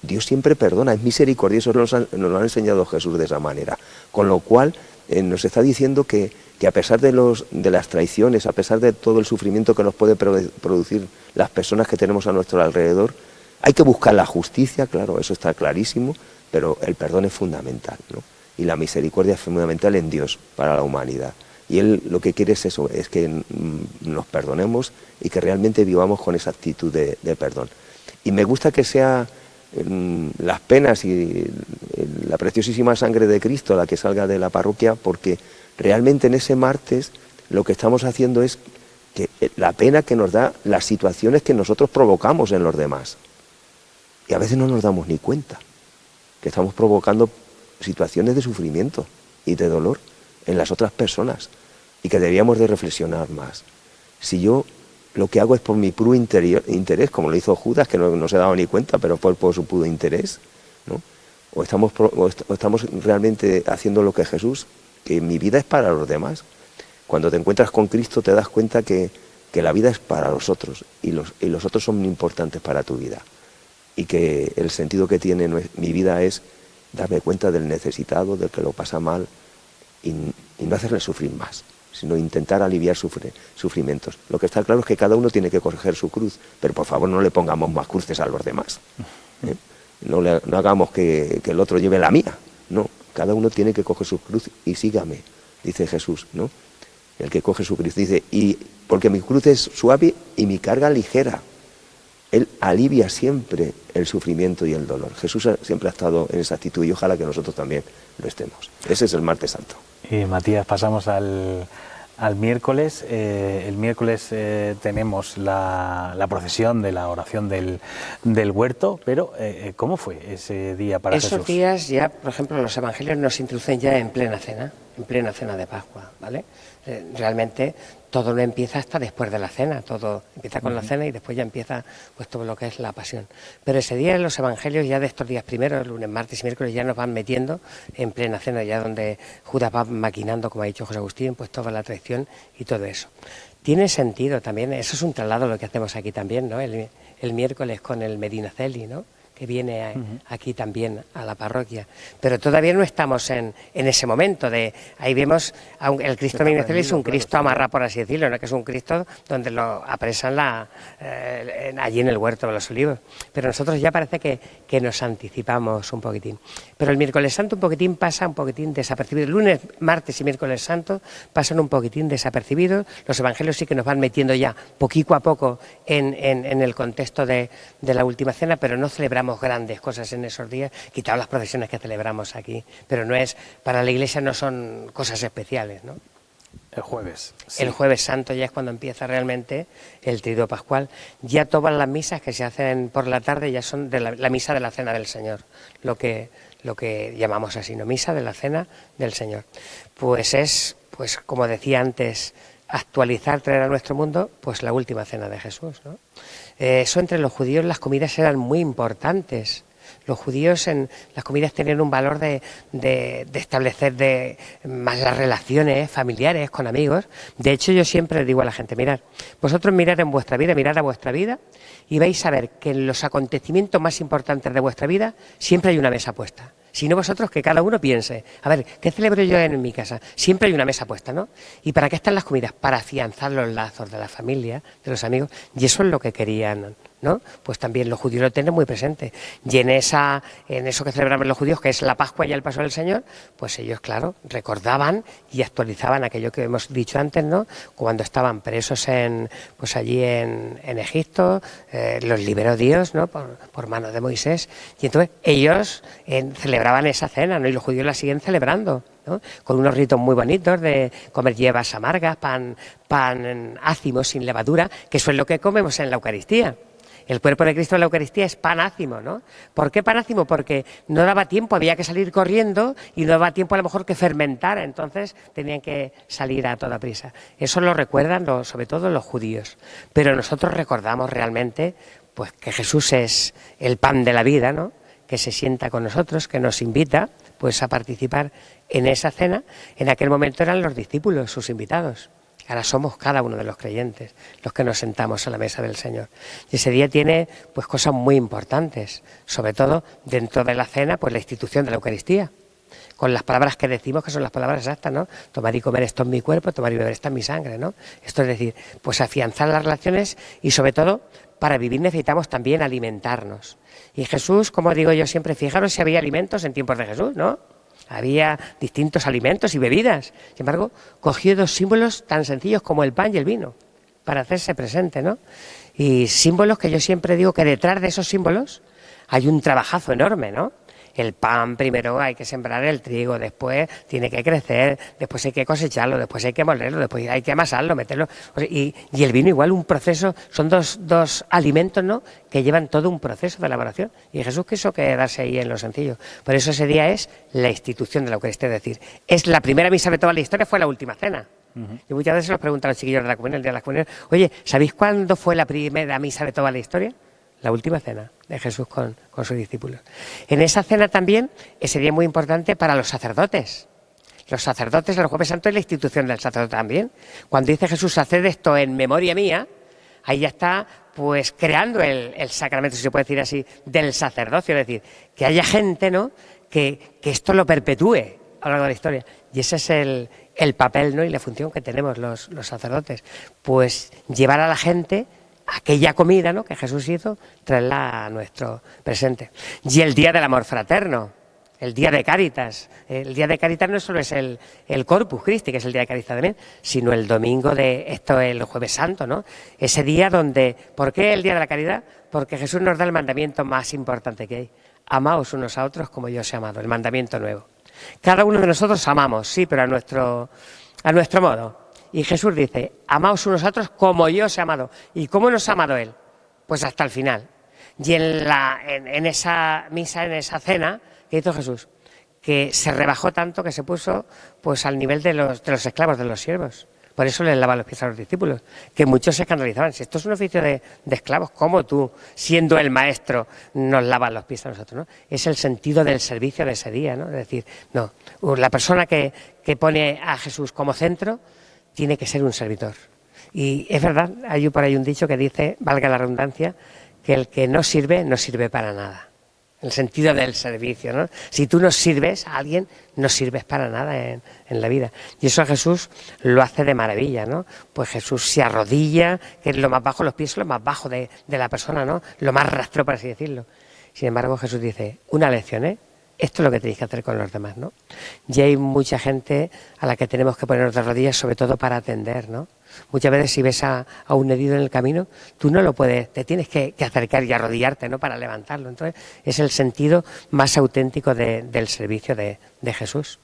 Dios siempre perdona, es misericordioso, nos lo ha enseñado Jesús de esa manera. Con lo cual nos está diciendo que a pesar de las traiciones, a pesar de todo el sufrimiento que nos puede producir las personas que tenemos a nuestro alrededor, hay que buscar la justicia, claro, eso está clarísimo, pero el perdón es fundamental, ¿no? Y la misericordia es fundamental en Dios para la humanidad. Y Él lo que quiere es eso, es que nos perdonemos y que realmente vivamos con esa actitud de perdón. Y me gusta que sea las penas y la preciosísima sangre de Cristo la que salga de la parroquia, porque realmente en ese martes lo que estamos haciendo es que la pena que nos da las situaciones que nosotros provocamos en los demás. Y a veces no nos damos ni cuenta que estamos provocando situaciones de sufrimiento y de dolor en las otras personas y que deberíamos de reflexionar más. Si yo lo que hago es por mi puro interés, como lo hizo Judas, que no se ha dado ni cuenta, pero fue por su puro interés, ¿no? O estamos realmente haciendo lo que Jesús, que mi vida es para los demás. Cuando te encuentras con Cristo te das cuenta que la vida es para los otros y los otros son muy importantes para tu vida. Y que el sentido que tiene mi vida es darme cuenta del necesitado, del que lo pasa mal, y no hacerle sufrir más, sino intentar aliviar sufrimientos. Lo que está claro es que cada uno tiene que coger su cruz, pero por favor no le pongamos más cruces a los demás. No hagamos que el otro lleve la mía. No, cada uno tiene que coger su cruz y sígame, dice Jesús, ¿no? El que coge su cruz dice, y porque mi cruz es suave y mi carga ligera. Él alivia siempre el sufrimiento y el dolor. Jesús siempre ha estado en esa actitud y ojalá que nosotros también lo estemos. Ese es el martes santo. Y Matías, pasamos al miércoles. El miércoles tenemos la procesión de la oración del huerto, pero ¿cómo fue ese día para Jesús? Esos días ya, por ejemplo, los evangelios nos introducen ya en plena cena de Pascua, ¿vale? Realmente todo no empieza hasta después de la cena, todo empieza con la cena y después ya empieza pues todo lo que es la pasión. Pero ese día en los evangelios, ya de estos días primeros, lunes, martes y miércoles, ya nos van metiendo en plena cena, ya donde Judas va maquinando, como ha dicho José Agustín, pues toda la traición y todo eso. Tiene sentido también, eso es un traslado lo que hacemos aquí también, ¿no? El miércoles con el Medinaceli, ¿no? Que viene aquí también a la parroquia. Pero todavía no estamos en ese momento ahí vemos, el Cristo Medinaceli es un Cristo amarrado, por así decirlo, ¿no? Que es un Cristo donde lo apresan allí en el huerto de los olivos. Pero nosotros ya parece que nos anticipamos un poquitín. Pero el miércoles santo pasa un poquitín desapercibido. El lunes, martes y miércoles santo pasan un poquitín desapercibidos. Los evangelios sí que nos van metiendo ya poquito a poco en el contexto de la última cena, pero no celebramos grandes cosas en esos días, quitado las procesiones que celebramos aquí, pero para la Iglesia no son cosas especiales, ¿no? El jueves. Sí. El jueves santo ya es cuando empieza realmente el triduo pascual. Ya todas las misas que se hacen por la tarde ya son de la misa de la Cena del Señor, lo que llamamos así, ¿no? Misa de la Cena del Señor. Pues es, pues como decía antes, actualizar, traer a nuestro mundo, pues la última cena de Jesús, ¿no? Eso entre los judíos las comidas eran muy importantes. Los judíos en las comidas tenían un valor de establecer más las relaciones familiares con amigos. De hecho, yo siempre digo a la gente, mirad, vosotros mirad en vuestra vida, mirad a vuestra vida y vais a ver que en los acontecimientos más importantes de vuestra vida siempre hay una mesa puesta. Si no vosotros, que cada uno piense, a ver, ¿qué celebro yo en mi casa? Siempre hay una mesa puesta, ¿no? ¿Y para qué están las comidas? Para afianzar los lazos de la familia, de los amigos, y eso es lo que querían, ¿no? Pues también los judíos lo tienen muy presente. Y en eso que celebraban los judíos, que es la Pascua y el paso del Señor, pues ellos, claro, recordaban y actualizaban aquello que hemos dicho antes, ¿no? Cuando estaban presos pues allí en Egipto, los liberó Dios, ¿no? Por mano de Moisés. Y entonces ellos celebraban esa cena, ¿no? Y los judíos la siguen celebrando, ¿no? Con unos ritos muy bonitos de comer hierbas amargas, pan ácimo sin levadura, que eso es lo que comemos en la Eucaristía. El cuerpo de Cristo en la Eucaristía es pan ácimo, ¿no? ¿Por qué pan ácimo? Porque no daba tiempo, había que salir corriendo y no daba tiempo a lo mejor que fermentar, entonces tenían que salir a toda prisa. Eso lo recuerdan sobre todo los judíos, pero nosotros recordamos realmente pues que Jesús es el pan de la vida, ¿no? Que se sienta con nosotros, que nos invita pues a participar en esa cena. En aquel momento eran los discípulos, sus invitados. Ahora somos cada uno de los creyentes los que nos sentamos a la mesa del Señor. Y ese día tiene pues cosas muy importantes, sobre todo dentro de la cena, pues la institución de la Eucaristía, con las palabras que decimos, que son las palabras exactas, ¿no? Tomar y comer esto es mi cuerpo, tomar y beber esto es mi sangre, ¿no? Esto es decir, pues afianzar las relaciones y sobre todo para vivir necesitamos también alimentarnos. Y Jesús, como digo yo siempre, fijaros si había alimentos en tiempos de Jesús, ¿no? Había distintos alimentos y bebidas. Sin embargo, cogió dos símbolos tan sencillos como el pan y el vino para hacerse presente, ¿no? Y símbolos que yo siempre digo que detrás de esos símbolos hay un trabajazo enorme, ¿no? El pan primero hay que sembrar el trigo, después tiene que crecer, después hay que cosecharlo, después hay que molerlo, después hay que amasarlo, meterlo. O sea, y el vino igual, un proceso, son dos alimentos, ¿no?, que llevan todo un proceso de elaboración. Y Jesús quiso quedarse ahí en lo sencillo. Por eso ese día es la institución de la Eucaristía, es decir, es la primera misa de toda la historia, fue la última cena. Y muchas veces nos preguntan los chiquillos de la comunión, el día de la comunión, oye, ¿sabéis cuándo fue la primera misa de toda la historia? La última cena de Jesús con sus discípulos. En esa cena también, ese día muy importante para los sacerdotes. Los sacerdotes, el Jueves Santo es la institución del sacerdote también. Cuando dice Jesús, haced esto en memoria mía, ahí ya está pues creando el sacramento, si se puede decir así, del sacerdocio. Es decir, que haya gente, ¿no?, que esto lo perpetúe a lo largo de la historia. Y ese es el papel, ¿no?, y la función que tenemos los sacerdotes. Pues llevar a la gente aquella comida, ¿no?, que Jesús hizo, traerla a nuestro presente. Y el día del amor fraterno, el día de Cáritas. El día de Cáritas no solo es el Corpus Christi, que es el día de Cáritas también, sino el domingo de esto, el Jueves Santo, ¿no? Ese día donde, ¿por qué el día de la caridad? Porque Jesús nos da el mandamiento más importante que hay. Amaos unos a otros como yo os he amado, el mandamiento nuevo. Cada uno de nosotros amamos, sí, pero a nuestro modo. Y Jesús dice, amaos unos a otros como yo os he amado. ¿Y cómo nos ha amado Él? Pues hasta el final. Y en esa misa, en esa cena que hizo Jesús, que se rebajó tanto que se puso pues al nivel de los esclavos, de los siervos. Por eso les lava los pies a los discípulos, que muchos se escandalizaban. Si esto es un oficio de esclavos, ¿cómo tú, siendo el maestro, nos lavas los pies a nosotros, ¿no? Es el sentido del servicio de ese día, ¿no? Es decir, no, la persona que pone a Jesús como centro tiene que ser un servidor. Y es verdad, hay por ahí un dicho que dice, valga la redundancia, que el que no sirve para nada. El sentido del servicio, ¿no? Si tú no sirves a alguien, no sirves para nada en la vida. Y eso a Jesús lo hace de maravilla, ¿no? Pues Jesús se arrodilla, que es lo más bajo, los pies son lo más bajo de la persona, ¿no? Lo más rastro, por así decirlo. Sin embargo, Jesús dice, una lección, ¿eh? Esto es lo que tenéis que hacer con los demás, ¿no? Y hay mucha gente a la que tenemos que ponernos de rodillas, sobre todo para atender, ¿no? Muchas veces si ves a un herido en el camino, tú no lo puedes, te tienes que acercar y arrodillarte, ¿no?, para levantarlo. Entonces es el sentido más auténtico del servicio de Jesús.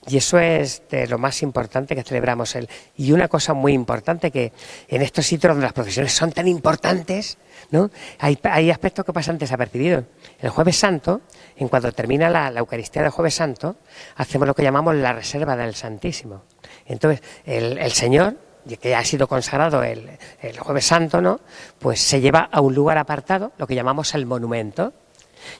Y eso es de lo más importante que celebramos. Y una cosa muy importante, que en estos sitios donde las procesiones son tan importantes, ¿no?, hay aspectos que pasan desapercibidos. El Jueves Santo, en cuanto termina la Eucaristía del Jueves Santo, hacemos lo que llamamos la reserva del Santísimo. Entonces, el Señor, que ya ha sido consagrado el Jueves Santo, ¿no?, pues se lleva a un lugar apartado, lo que llamamos el monumento,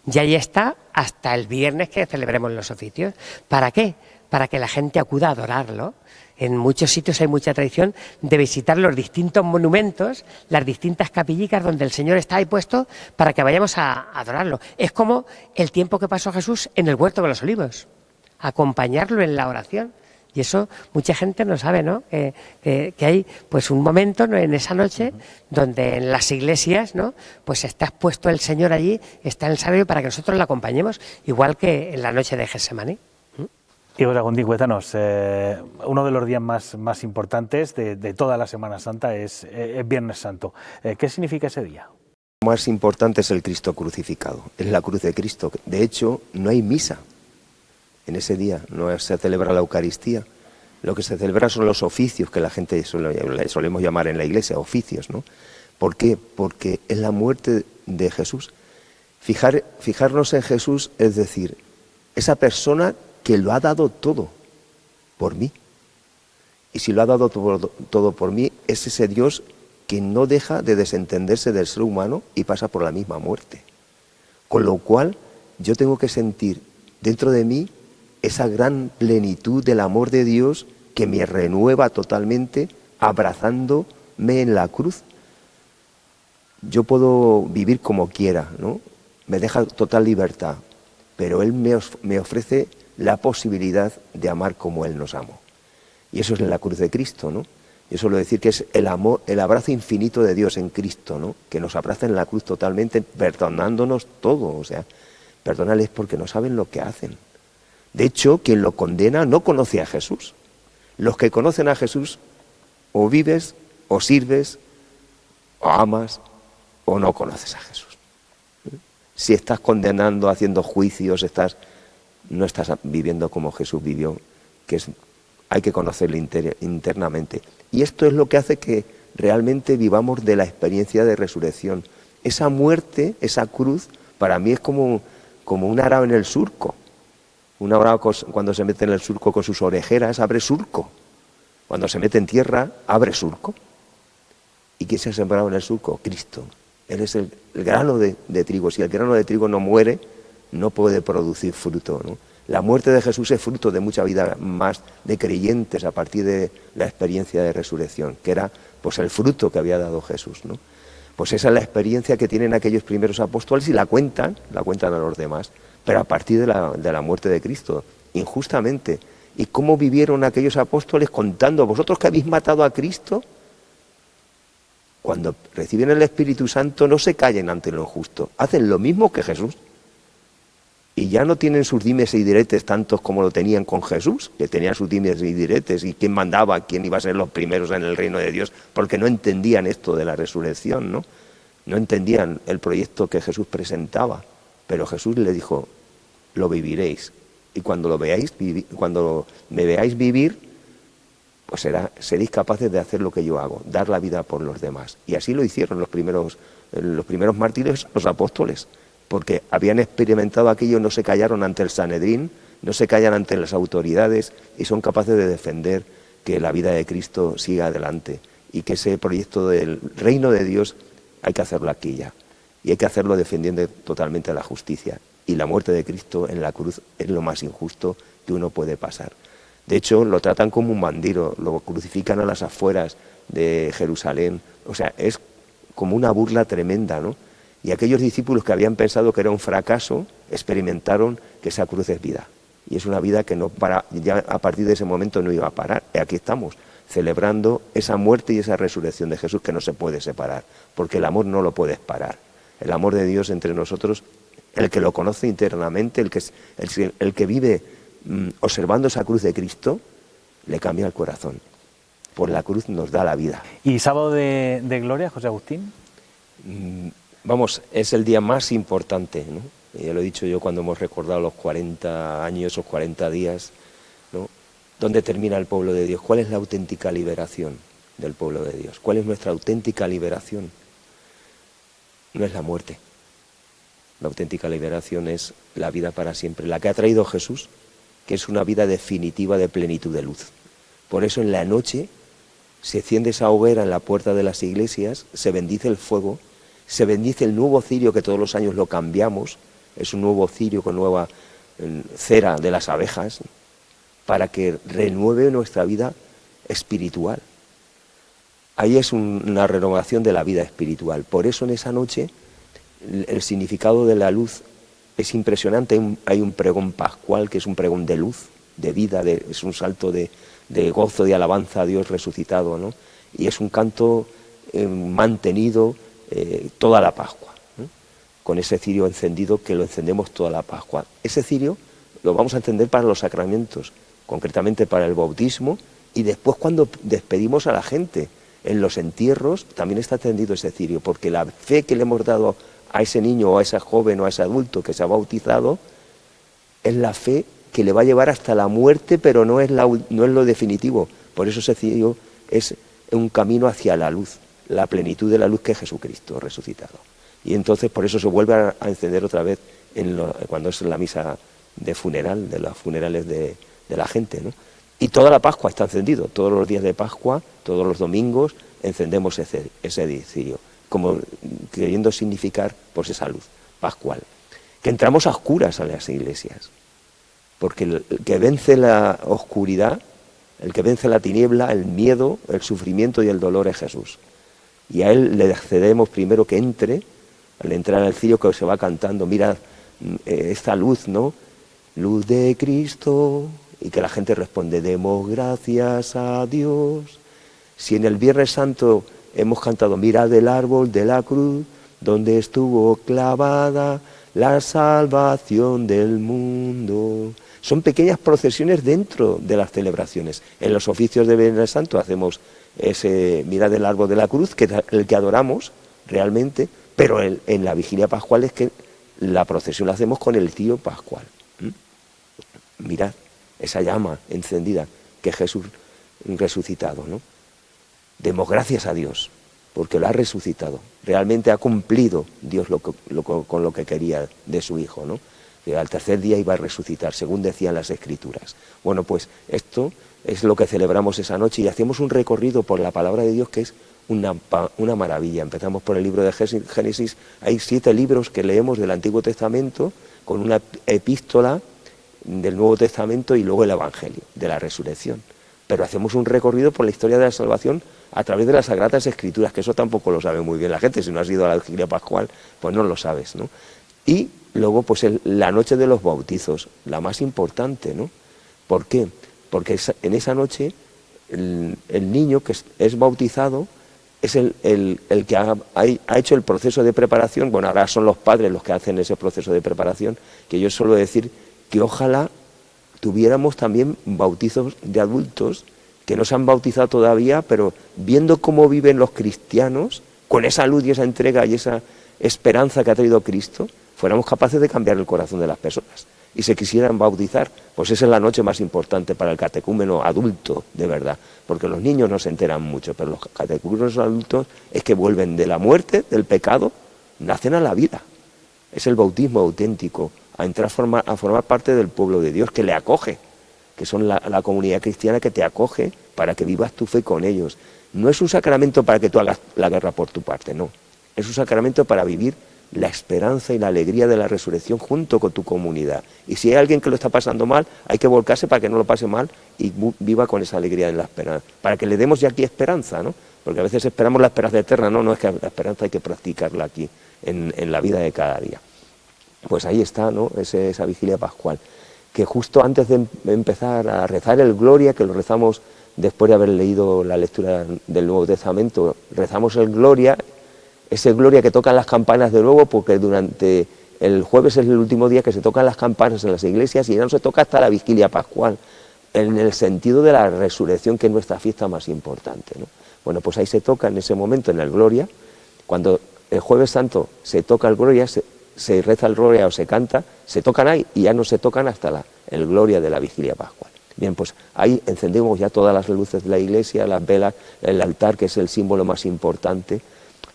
y ahí está hasta el viernes que celebremos los oficios. ¿Para qué? Para que la gente acuda a adorarlo. En muchos sitios hay mucha tradición de visitar los distintos monumentos, las distintas capillicas donde el Señor está ahí puesto, para que vayamos a adorarlo. Es como el tiempo que pasó Jesús en el huerto de los olivos, acompañarlo en la oración. Y eso mucha gente no sabe, ¿no? Que hay pues un momento, ¿no?, en esa noche donde en las iglesias, ¿no?, pues está expuesto el Señor allí, está en el sagrario para que nosotros lo acompañemos, igual que en la noche de Getsemaní. Y José Agustín, cuéntanos, uno de los días más importantes de toda la Semana Santa es Viernes Santo. ¿Qué significa ese día? Lo más importante es el Cristo crucificado, es la cruz de Cristo. De hecho, no hay misa en ese día, no se celebra la Eucaristía. Lo que se celebra son los oficios, que la gente solemos llamar en la iglesia oficios, ¿no? ¿Por qué? Porque es la muerte de Jesús. Fijarnos en Jesús, es decir, esa persona que lo ha dado todo por mí. Y si lo ha dado todo por mí, es ese Dios que no deja de desentenderse del ser humano y pasa por la misma muerte. Con lo cual, yo tengo que sentir dentro de mí esa gran plenitud del amor de Dios que me renueva totalmente, abrazándome en la cruz. Yo puedo vivir como quiera, ¿no? Me deja total libertad, pero Él me ofrece la posibilidad de amar como Él nos amó. Y eso es la cruz de Cristo, ¿no? Yo suelo decir que es el amor, el abrazo infinito de Dios en Cristo, ¿no?, que nos abraza en la cruz totalmente, perdonándonos todo. O sea, perdónales porque no saben lo que hacen. De hecho, quien lo condena no conoce a Jesús. Los que conocen a Jesús, o vives, o sirves, o amas, o no conoces a Jesús. Si estás condenando, haciendo juicios, no estás viviendo como Jesús vivió, hay que conocerlo internamente. Y esto es lo que hace que realmente vivamos de la experiencia de resurrección. Esa muerte, esa cruz, para mí es como un arao en el surco. Un arao cuando se mete en el surco con sus orejeras, abre surco. Cuando se mete en tierra, abre surco. ¿Y quién se ha sembrado en el surco? Cristo. Él es el grano de trigo. Si el grano de trigo no muere, no puede producir fruto, ¿no? La muerte de Jesús es fruto de mucha vida más de creyentes a partir de la experiencia de resurrección, que era pues el fruto que había dado Jesús, ¿no? Pues esa es la experiencia que tienen aquellos primeros apóstoles y la cuentan a los demás, pero a partir de la muerte de Cristo, injustamente. ¿Y cómo vivieron aquellos apóstoles contando? ¿Vosotros que habéis matado a Cristo? Cuando reciben el Espíritu Santo no se callen ante lo injusto, hacen lo mismo que Jesús. Y ya no tienen sus dimes y diretes tantos como lo tenían con Jesús, que tenían sus dimes y diretes, y quién mandaba, quién iba a ser los primeros en el reino de Dios, porque no entendían esto de la resurrección, ¿no? No entendían el proyecto que Jesús presentaba, pero Jesús le dijo, lo viviréis, y cuando me veáis vivir, pues seréis capaces de hacer lo que yo hago, dar la vida por los demás. Y así lo hicieron los primeros mártires, los apóstoles, porque habían experimentado aquello, no se callaron ante el Sanedrín, no se callan ante las autoridades y son capaces de defender que la vida de Cristo siga adelante y que ese proyecto del reino de Dios hay que hacerlo aquí ya. Y hay que hacerlo defendiendo totalmente la justicia. Y la muerte de Cristo en la cruz es lo más injusto que uno puede pasar. De hecho, lo tratan como un bandido, lo crucifican a las afueras de Jerusalén. O sea, es como una burla tremenda, ¿no? Y aquellos discípulos que habían pensado que era un fracaso, experimentaron que esa cruz es vida. Y es una vida que no para, ya a partir de ese momento no iba a parar. Y aquí estamos, celebrando esa muerte y esa resurrección de Jesús que no se puede separar, porque el amor no lo puedes parar. El amor de Dios entre nosotros, el que lo conoce internamente, el que vive observando esa cruz de Cristo, le cambia el corazón. Por la cruz nos da la vida. ¿Y sábado de gloria, José Agustín? Vamos, es el día más importante, ¿no? Ya lo he dicho yo cuando hemos recordado los 40 años, esos 40 días, ¿no? ¿Dónde termina el pueblo de Dios? ¿Cuál es la auténtica liberación del pueblo de Dios? ¿Cuál es nuestra auténtica liberación? No es la muerte. La auténtica liberación es la vida para siempre, la que ha traído Jesús, que es una vida definitiva de plenitud de luz. Por eso en la noche se enciende esa hoguera en la puerta de las iglesias, se bendice el fuego, se bendice el nuevo cirio que todos los años lo cambiamos, es un nuevo cirio con nueva cera de las abejas, para que renueve nuestra vida espiritual. Ahí es una renovación de la vida espiritual. Por eso en esa noche el significado de la luz es impresionante. Hay un pregón pascual que es un pregón de luz, de vida, es un salto de gozo, de alabanza a Dios resucitado, ¿no? Y es un canto mantenido toda la Pascua, ¿no? Con ese cirio encendido que lo encendemos toda la Pascua. Ese cirio lo vamos a encender para los sacramentos, concretamente para el bautismo, y después cuando despedimos a la gente en los entierros también está encendido ese cirio, porque la fe que le hemos dado a ese niño o a esa joven o a ese adulto que se ha bautizado es la fe que le va a llevar hasta la muerte, pero no es lo definitivo. Por eso ese cirio es un camino hacia la luz, la plenitud de la luz que es Jesucristo resucitado. Y entonces por eso se vuelve a encender otra vez cuando es la misa de funeral, de los funerales de la gente, ¿no? Y toda la Pascua está encendido, todos los días de Pascua, todos los domingos encendemos ese cirio, como queriendo significar pues esa luz pascual. Que entramos a oscuras a las iglesias, porque el que vence la oscuridad, el que vence la tiniebla, el miedo, el sufrimiento y el dolor es Jesús. Y a Él le cedemos primero que entre, al entrar al cirio que se va cantando, mira esta luz, ¿no? Luz de Cristo, y que la gente responde, demos gracias a Dios. Si en el Viernes Santo hemos cantado, mirad el árbol de la cruz, donde estuvo clavada la salvación del mundo. Son pequeñas procesiones dentro de las celebraciones. En los oficios de Viernes Santo hacemos ese mirad el árbol de la cruz, que es el que adoramos realmente, pero en la vigilia pascual es que la procesión la hacemos con el cirio pascual. Mirad esa llama encendida que es Jesús resucitado, ¿no? Demos gracias a Dios porque lo ha resucitado. Realmente ha cumplido Dios con lo que quería de su Hijo, ¿no? Que al tercer día iba a resucitar, según decían las Escrituras. Bueno, pues esto es lo que celebramos esa noche y hacemos un recorrido por la palabra de Dios que es una maravilla. Empezamos por el libro de Génesis. Hay 7 libros que leemos del Antiguo Testamento con una epístola del Nuevo Testamento y luego el Evangelio de la resurrección. Pero hacemos un recorrido por la historia de la salvación a través de las Sagradas Escrituras, que eso tampoco lo sabe muy bien la gente. Si no has ido a la vigilia pascual, pues no lo sabes, ¿no? Y luego, pues la noche de los bautizos, la más importante, ¿no? ¿Por qué? Porque en esa noche el niño que es bautizado es el que ha hecho el proceso de preparación. Bueno, ahora son los padres los que hacen ese proceso de preparación, que yo suelo decir que ojalá tuviéramos también bautizos de adultos que no se han bautizado todavía, pero viendo cómo viven los cristianos, con esa luz y esa entrega y esa esperanza que ha traído Cristo, fuéramos capaces de cambiar el corazón de las personas y se quisieran bautizar. Pues esa es la noche más importante para el catecúmeno adulto, de verdad, porque los niños no se enteran mucho, pero los catecúmenos adultos es que vuelven de la muerte, del pecado, nacen a la vida. Es el bautismo auténtico, a entrar a formar parte del pueblo de Dios que le acoge, que son la comunidad cristiana que te acoge para que vivas tu fe con ellos. No es un sacramento para que tú hagas la guerra por tu parte, no. Es un sacramento para vivir la esperanza y la alegría de la resurrección junto con tu comunidad. Y si hay alguien que lo está pasando mal, hay que volcarse para que no lo pase mal y viva con esa alegría en la esperanza. Para que le demos ya aquí esperanza, ¿no? Porque a veces esperamos la esperanza eterna, no es que la esperanza hay que practicarla aquí, en la vida de cada día. Pues ahí está, ¿no? Esa vigilia pascual, que justo antes de empezar a rezar el Gloria, que lo rezamos después de haber leído la lectura del Nuevo Testamento, rezamos el Gloria, ese Gloria que tocan las campanas de nuevo, porque durante el jueves es el último día que se tocan las campanas en las iglesias y ya no se toca hasta la vigilia pascual, en el sentido de la resurrección, que es nuestra fiesta más importante, ¿no? Bueno, pues ahí se toca en ese momento, en el Gloria, cuando el Jueves Santo se toca el Gloria, se reza el Gloria o se canta, se tocan ahí y ya no se tocan hasta el Gloria de la vigilia pascual. Bien, pues ahí encendemos ya todas las luces de la iglesia, las velas, el altar, que es el símbolo más importante.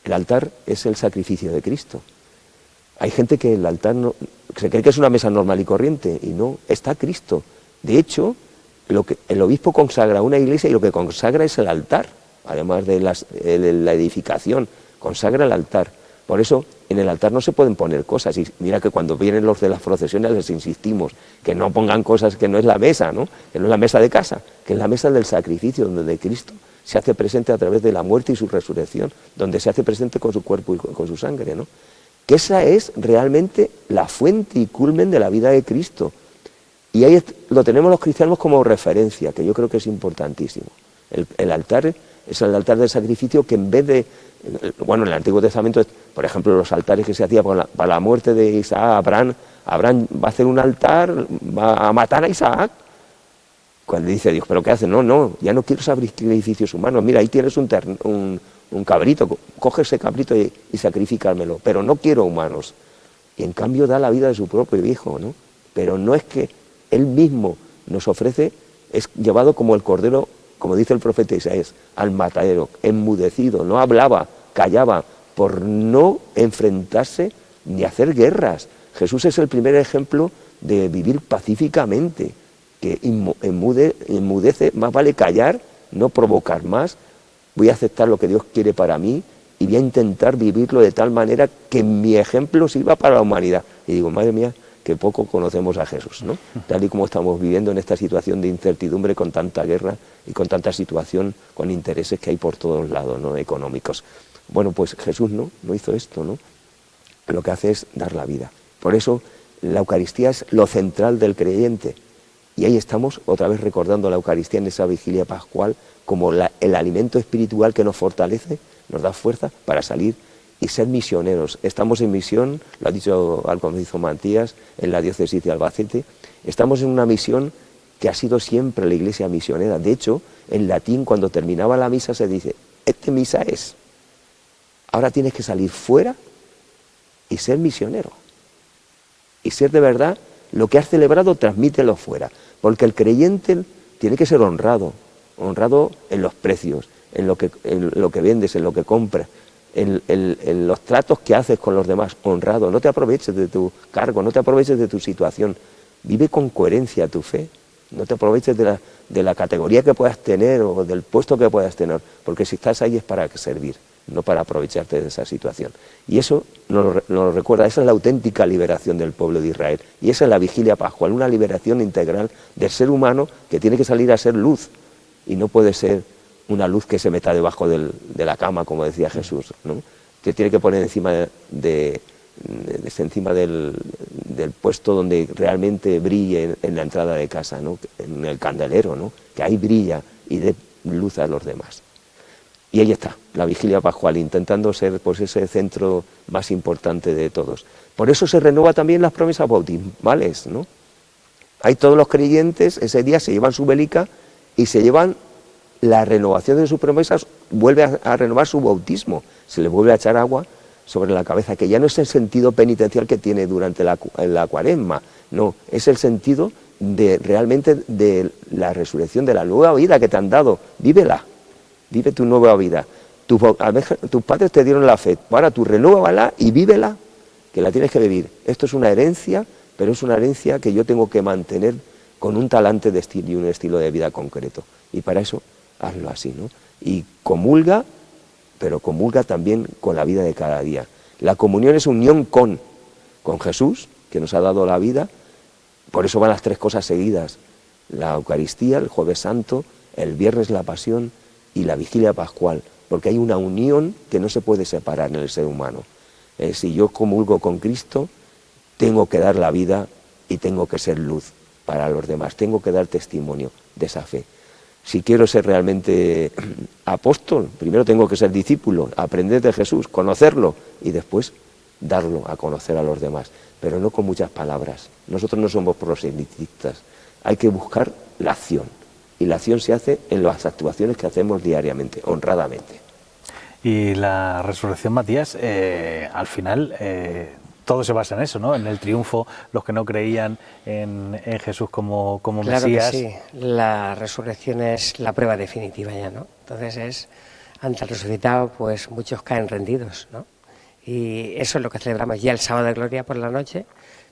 El altar es el sacrificio de Cristo. Hay gente que el altar se cree que es una mesa normal y corriente, y no, está Cristo. De hecho, el obispo consagra una iglesia y lo que consagra es el altar, además de la edificación, consagra el altar. Por eso en el altar no se pueden poner cosas, y mira que cuando vienen los de las procesiones les insistimos que no pongan cosas, que no es la mesa, ¿no? Que no es la mesa de casa, que es la mesa del sacrificio, donde Cristo se hace presente a través de la muerte y su resurrección, donde se hace presente con su cuerpo y con su sangre, ¿no? Que esa es realmente la fuente y culmen de la vida de Cristo. Y ahí lo tenemos los cristianos como referencia, que yo creo que es importantísimo. El altar es el altar del sacrificio, que en vez de, bueno, en el Antiguo Testamento, por ejemplo, los altares que se hacían para la muerte de Isaac, Abraham va a hacer un altar, va a matar a Isaac. Cuando dice Dios, ¿pero qué hace? No, ya no quiero sacrificios humanos. Mira, ahí tienes un cabrito, coge ese cabrito y sacrifícamelo, pero no quiero humanos. Y en cambio da la vida de su propio hijo, ¿no? Pero no es que él mismo nos ofrece, es llevado como el cordero, como dice el profeta Isaías, al matadero, enmudecido, no hablaba, callaba, por no enfrentarse ni hacer guerras. Jesús es el primer ejemplo de vivir pacíficamente, que enmudece, más vale callar, no provocar más, voy a aceptar lo que Dios quiere para mí y voy a intentar vivirlo de tal manera que mi ejemplo sirva para la humanidad. Y digo, madre mía, que poco conocemos a Jesús, ¿no? Tal y como estamos viviendo en esta situación de incertidumbre, con tanta guerra y con tanta situación, con intereses que hay por todos lados, ¿no? Económicos. Bueno, pues Jesús no hizo esto, ¿no? Lo que hace es dar la vida. Por eso la Eucaristía es lo central del creyente. Y ahí estamos otra vez recordando la Eucaristía en esa vigilia pascual como el alimento espiritual que nos fortalece, nos da fuerza para salir y ser misioneros. Estamos en misión, lo ha dicho al comienzo Matías, en la diócesis de Albacete. Estamos en una misión que ha sido siempre la Iglesia misionera. De hecho, en latín, cuando terminaba la misa se dice, misa es. Ahora tienes que salir fuera y ser misionero. Y ser de verdad lo que has celebrado, transmítelo fuera. Porque el creyente tiene que ser honrado en los precios, en lo que vendes, en lo que compras, en los tratos que haces con los demás, honrado. No te aproveches de tu cargo, no te aproveches de tu situación. Vive con coherencia tu fe. No te aproveches de la categoría que puedas tener o del puesto que puedas tener, porque si estás ahí es para servir, no para aprovecharte de esa situación. Y eso nos lo recuerda, esa es la auténtica liberación del pueblo de Israel. Y esa es la vigilia pascual, una liberación integral del ser humano que tiene que salir a ser luz. Y no puede ser una luz que se meta debajo de la cama, como decía Jesús, ¿no? Que tiene que poner encima encima del puesto donde realmente brille en la entrada de casa, ¿no? En el candelero, ¿no? Que ahí brilla y dé luz a los demás. Y ahí está, la vigilia pascual, intentando ser pues ese centro más importante de todos. Por eso se renueva también las promesas bautismales, ¿no? Hay todos los creyentes, ese día se llevan su velica y se llevan la renovación de sus promesas, vuelve a renovar su bautismo, se le vuelve a echar agua sobre la cabeza, que ya no es el sentido penitencial que tiene durante la cuaresma, no, es el sentido realmente de la resurrección, de la nueva vida que te han dado, vívela, vive tu nueva vida. Tus padres te dieron la fe, ahora tú renúvala y vívela, que la tienes que vivir. Esto es una herencia, pero es una herencia que yo tengo que mantener con un talante de estilo y un estilo de vida concreto. Y para eso, hazlo así, ¿no? Y comulga, pero comulga también con la vida de cada día. La comunión es unión con Jesús, que nos ha dado la vida. Por eso van las tres cosas seguidas. La Eucaristía, el Jueves Santo, el Viernes la Pasión y la Vigilia Pascual. Porque hay una unión que no se puede separar en el ser humano. Si yo comulgo con Cristo, tengo que dar la vida y tengo que ser luz para los demás. Tengo que dar testimonio de esa fe. Si quiero ser realmente apóstol, primero tengo que ser discípulo, aprender de Jesús, conocerlo y después darlo a conocer a los demás, pero no con muchas palabras. Nosotros no somos proselitistas, hay que buscar la acción y la acción se hace en las actuaciones que hacemos diariamente, honradamente. Y la resurrección, Matías, al final todo se basa en eso, ¿no? En el triunfo, los que no creían en Jesús como Claro Mesías. que sí, la resurrección es la prueba definitiva ya, ¿no? Entonces ante el resucitado, pues muchos caen rendidos, ¿no? Y eso es lo que celebramos ya el sábado de gloria por la noche,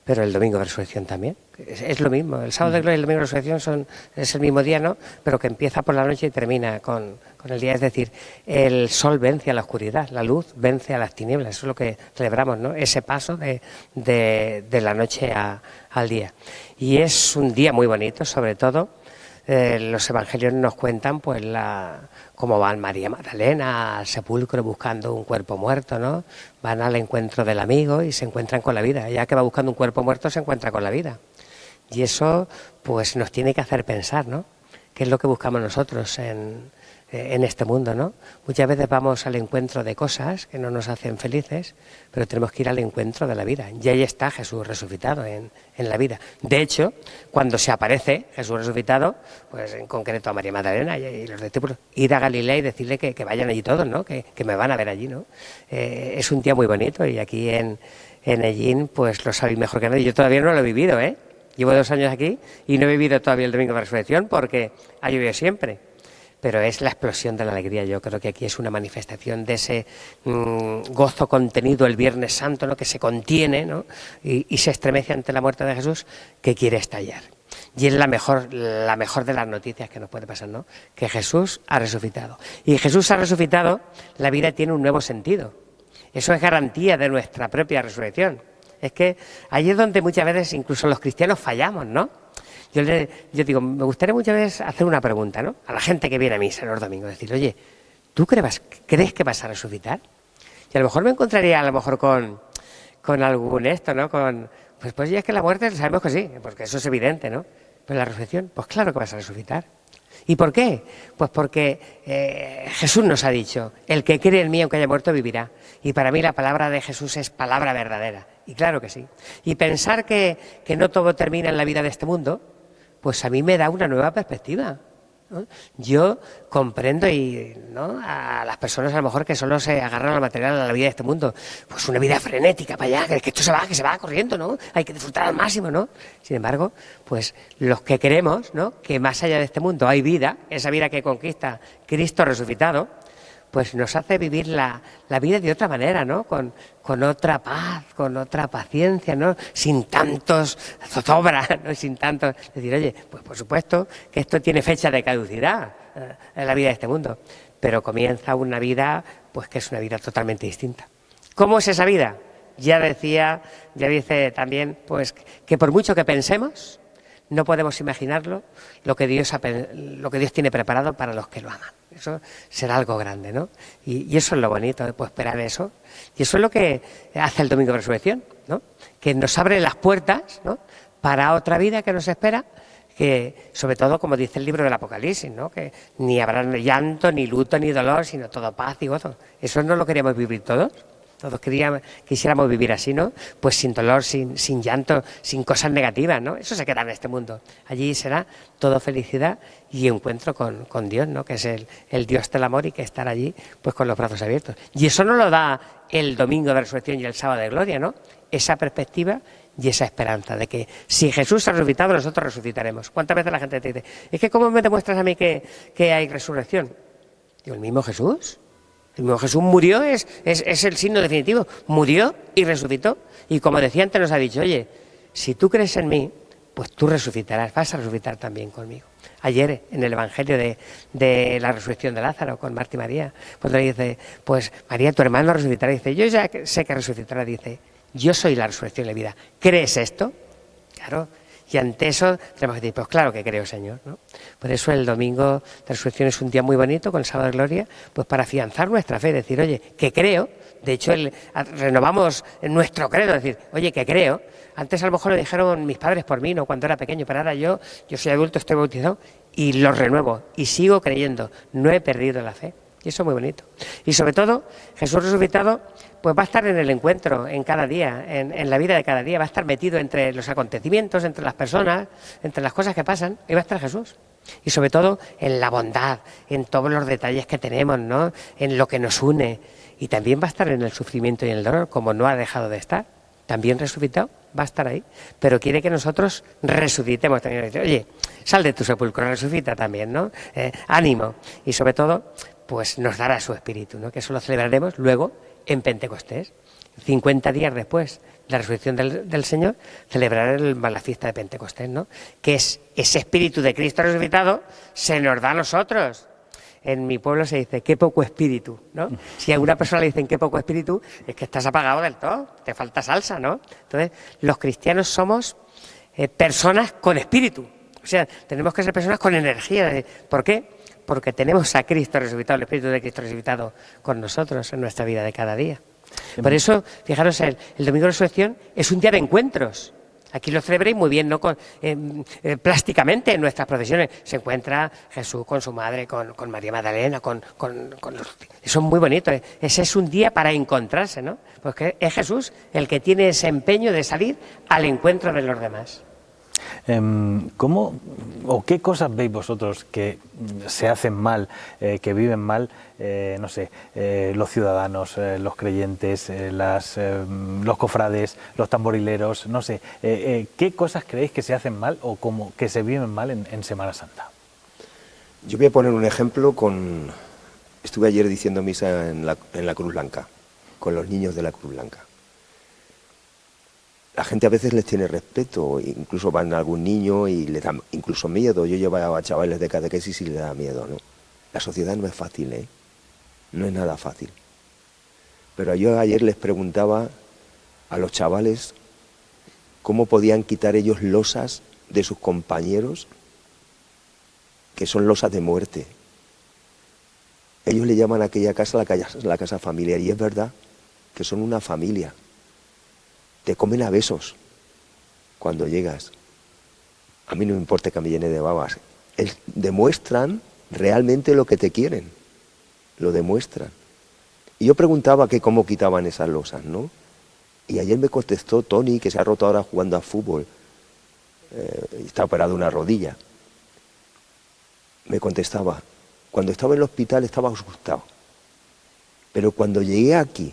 pero el domingo de resurrección también. Es lo mismo, el sábado de gloria y el domingo de resurrección es el mismo día, ¿no? Pero que empieza por la noche y termina con el día. Es decir, el sol vence a la oscuridad, la luz vence a las tinieblas. Eso es lo que celebramos, ¿no? Ese paso de la noche al día. Y es un día muy bonito, sobre todo. Los evangelios nos cuentan pues cómo van María Magdalena al sepulcro buscando un cuerpo muerto, ¿no? Van al encuentro del amigo y se encuentran con la vida. Ya que va buscando un cuerpo muerto se encuentra con la vida. Y eso pues nos tiene que hacer pensar, ¿no? ¿Qué es lo que buscamos nosotros en este mundo, ¿no? Muchas veces vamos al encuentro de cosas que no nos hacen felices, pero tenemos que ir al encuentro de la vida. Y ahí está Jesús resucitado en la vida. De hecho, cuando se aparece Jesús resucitado, pues en concreto a María Magdalena y los discípulos, ir a Galilea y decirle que vayan allí todos, ¿no? Que me van a ver allí, ¿no? Es un día muy bonito y aquí en Ellín pues lo sabéis mejor que nadie. Yo todavía no lo he vivido, ¿eh? Llevo 2 años aquí y no he vivido todavía el domingo de resurrección porque ha llovido siempre. Pero es la explosión de la alegría. Yo creo que aquí es una manifestación de ese gozo contenido el Viernes Santo, ¿no? Que se contiene, ¿no? y se estremece ante la muerte de Jesús, que quiere estallar. Y es la mejor de las noticias que nos puede pasar, ¿no? Que Jesús ha resucitado. Y Jesús ha resucitado, la vida tiene un nuevo sentido. Eso es garantía de nuestra propia resurrección. Es que ahí es donde muchas veces incluso los cristianos fallamos, ¿no? Yo digo, me gustaría muchas veces hacer una pregunta, ¿no? A la gente que viene a misa los domingos, decir, oye, ¿tú crees que vas a resucitar? Y a lo mejor me encontraría con algún esto, ¿no? Pues ya es que la muerte sabemos que sí, porque eso es evidente, ¿no? Pero la resurrección, pues claro que vas a resucitar. ¿Y por qué? Pues porque Jesús nos ha dicho, el que cree en mí aunque haya muerto vivirá. Y para mí la palabra de Jesús es palabra verdadera. Y claro que sí. Y pensar que no todo termina en la vida de este mundo, pues a mí me da una nueva perspectiva, ¿no? Yo comprendo ¿no? a las personas a lo mejor que solo se agarran al material, a la vida de este mundo, pues una vida frenética para allá, que esto se va corriendo, ¿no? Hay que disfrutar al máximo, ¿no? Sin embargo, pues los que queremos, ¿no? Que más allá de este mundo hay vida, esa vida que conquista Cristo resucitado, pues nos hace vivir la vida de otra manera, ¿no? Con otra paz, con otra paciencia, ¿no? Sin tantos zozobra, ¿no? Sin tantos... Decir, oye, pues por supuesto que esto tiene fecha de caducidad en la vida de este mundo, pero comienza una vida, pues que es una vida totalmente distinta. ¿Cómo es esa vida? Ya dice también, pues que por mucho que pensemos, no podemos imaginarlo, lo que Dios tiene preparado para los que lo aman. Eso será algo grande, ¿no? Y eso es lo bonito, de esperar eso. Y eso es lo que hace el Domingo de Resurrección, ¿no? Que nos abre las puertas, ¿no? Para otra vida que nos espera, que sobre todo, como dice el libro del Apocalipsis, ¿no? Que ni habrá llanto, ni luto, ni dolor, sino todo paz y gozo. ¿Eso no lo queríamos vivir todos? Todos quisiéramos vivir así, ¿no? Pues sin dolor, sin llanto, sin cosas negativas, ¿no? Eso se queda en este mundo. Allí será todo felicidad y encuentro con Dios, ¿no? Que es el Dios del amor y que estar allí pues con los brazos abiertos. Y eso nos lo da el Domingo de Resurrección y el Sábado de Gloria, ¿no? Esa perspectiva y esa esperanza de que si Jesús ha resucitado, nosotros resucitaremos. ¿Cuántas veces la gente te dice, es que cómo me demuestras a mí que hay resurrección? Digo, ¿el mismo Jesús? El mismo Jesús murió, es el signo definitivo. Murió y resucitó. Y como decía antes, nos ha dicho, oye, si tú crees en mí, pues tú resucitarás, vas a resucitar también conmigo. Ayer, en el Evangelio de la resurrección de Lázaro, con Marta y María, cuando le dice, pues María, tu hermano resucitará, dice, yo ya sé que resucitará, dice, yo soy la resurrección y la vida. ¿Crees esto? Claro. Y ante eso tenemos que decir, pues claro que creo, Señor, ¿no? Por eso el Domingo de Resurrección es un día muy bonito, con el Sábado de Gloria, pues para afianzar nuestra fe, decir, oye, que creo. De hecho, renovamos nuestro credo, decir, oye, que creo. Antes a lo mejor lo dijeron mis padres por mí, no cuando era pequeño, pero ahora yo soy adulto, estoy bautizado y lo renuevo y sigo creyendo, no he perdido la fe. Y eso es muy bonito. Y sobre todo, Jesús resucitado pues va a estar en el encuentro, en cada día, en la vida de cada día, va a estar metido entre los acontecimientos, entre las personas, entre las cosas que pasan, y va a estar Jesús. Y sobre todo en la bondad, en todos los detalles que tenemos, ¿no? En lo que nos une. Y también va a estar en el sufrimiento y en el dolor, como no ha dejado de estar. también resucitado, va a estar ahí, pero quiere que nosotros resucitemos también. Dice, oye, sal de tu sepulcro, resucita también, ¿no? Ánimo. Y sobre todo, pues nos dará su espíritu, ¿no? Que eso lo celebraremos luego en Pentecostés. 50 días después de la resurrección del Señor, celebrar la fiesta de Pentecostés, ¿no? Que es ese espíritu de Cristo resucitado, se nos da a nosotros. En mi pueblo se dice, qué poco espíritu, ¿no? Si a una persona le dicen qué poco espíritu, es que estás apagado del todo, te falta salsa, ¿no? Entonces, los cristianos somos personas con espíritu. O sea, tenemos que ser personas con energía. ¿Por qué? Porque tenemos a Cristo resucitado, el espíritu de Cristo resucitado con nosotros en nuestra vida de cada día. Por eso, fijaros, el Domingo de Resurrección es un día de encuentros. Aquí lo celebréis muy bien, ¿no? Plásticamente en nuestras procesiones. Se encuentra Jesús con su madre, con María Magdalena, con los... Eso es muy bonito. Ese es un día para encontrarse, ¿no? Porque es Jesús el que tiene ese empeño de salir al encuentro de los demás. ¿Cómo o qué cosas veis vosotros que se hacen mal, que viven mal, no sé, los ciudadanos, los creyentes, los cofrades, los tamborileros, no sé, qué cosas creéis que se hacen mal o como que se viven mal en Semana Santa? Yo voy a poner un ejemplo estuve ayer diciendo misa en la Cruz Blanca, con los niños de la Cruz Blanca. La gente a veces les tiene respeto, incluso van a algún niño y les da incluso miedo. Yo llevaba a chavales de catequesis y les da miedo, ¿no? La sociedad no es fácil, ¿eh? No es nada fácil. Pero yo ayer les preguntaba a los chavales cómo podían quitar ellos losas de sus compañeros, que son losas de muerte. Ellos le llaman a aquella casa la casa familiar, y es verdad que son una familia. Te comen a besos cuando llegas. A mí no me importa que me llene de babas. Demuestran realmente lo que te quieren. Lo demuestran. Y yo preguntaba que cómo quitaban esas losas, ¿no? Y ayer me contestó Tony, que se ha roto ahora jugando a fútbol. Está operado una rodilla. Me contestaba, cuando estaba en el hospital estaba asustado. Pero cuando llegué aquí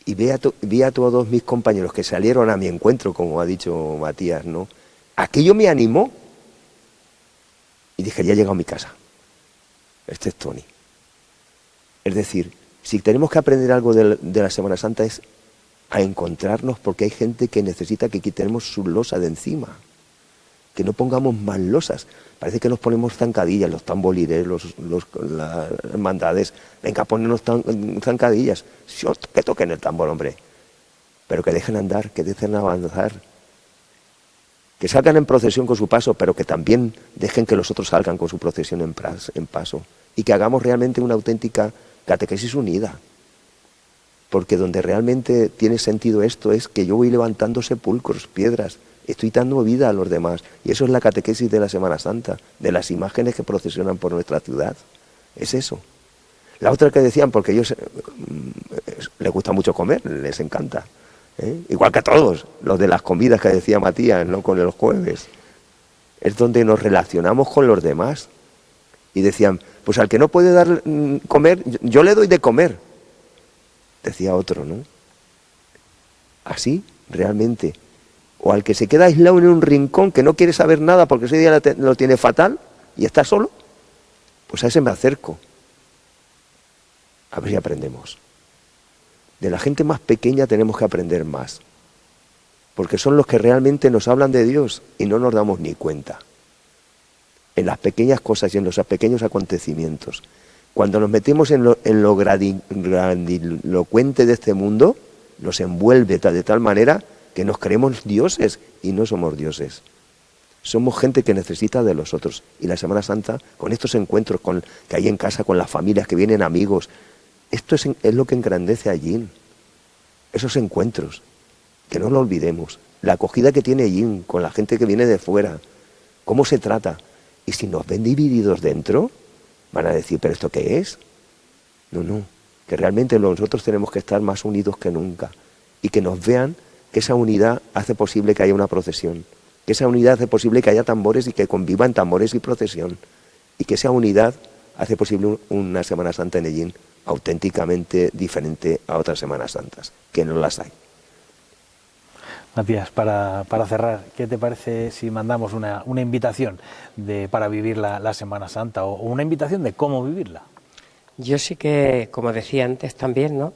y vi a todos mis compañeros que salieron a mi encuentro, como ha dicho Matías, ¿no? Aquello me animó. Y dije, ya he llegado a mi casa. Este es Tony. Es decir, si tenemos que aprender algo de la Semana Santa es a encontrarnos, porque hay gente que necesita que quitemos su losa de encima. Que no pongamos más losas. Parece que nos ponemos zancadillas, los tamborileros, las hermandades. Venga, ponernos zancadillas. Que toquen el tambor, hombre. Pero que dejen andar, que dejen avanzar. Que salgan en procesión con su paso, pero que también dejen que los otros salgan con su procesión en paso. Y que hagamos realmente una auténtica catequesis unida. Porque donde realmente tiene sentido esto es que yo voy levantando sepulcros, piedras. Estoy dando vida a los demás. Y eso es la catequesis de la Semana Santa, de las imágenes que procesionan por nuestra ciudad. Es eso. La otra que decían, porque a ellos les gusta mucho comer, les encanta. Igual que a todos, los de las comidas que decía Matías, ¿no? Con los jueves. Es donde nos relacionamos con los demás. Y decían, pues al que no puede dar comer, yo le doy de comer. Decía otro, ¿no? Así, realmente. O al que se queda aislado en un rincón, que no quiere saber nada porque ese día lo tiene fatal y está solo, pues a ese me acerco. A ver si aprendemos. De la gente más pequeña tenemos que aprender más, porque son los que realmente nos hablan de Dios y no nos damos ni cuenta. En las pequeñas cosas y en los pequeños acontecimientos. Cuando nos metemos en lo grandilocuente de este mundo, nos envuelve de tal manera que nos creemos dioses y no somos dioses. Somos gente que necesita de los otros. Y la Semana Santa, con estos encuentros que hay en casa, con las familias, que vienen amigos, esto es lo que engrandece allí. Esos encuentros, que no lo olvidemos. La acogida que tiene allí con la gente que viene de fuera. Cómo se trata. Y si nos ven divididos dentro, van a decir, ¿pero esto qué es? No. Que realmente nosotros tenemos que estar más unidos que nunca. Y que nos vean que esa unidad hace posible que haya una procesión, que esa unidad hace posible que haya tambores y que convivan tambores y procesión, y que esa unidad hace posible una Semana Santa en Ellín auténticamente diferente a otras Semanas Santas, que no las hay. Matías, para cerrar, ¿qué te parece si mandamos una invitación para vivir la Semana Santa o una invitación de cómo vivirla? Yo sí que, como decía antes también, ¿no?,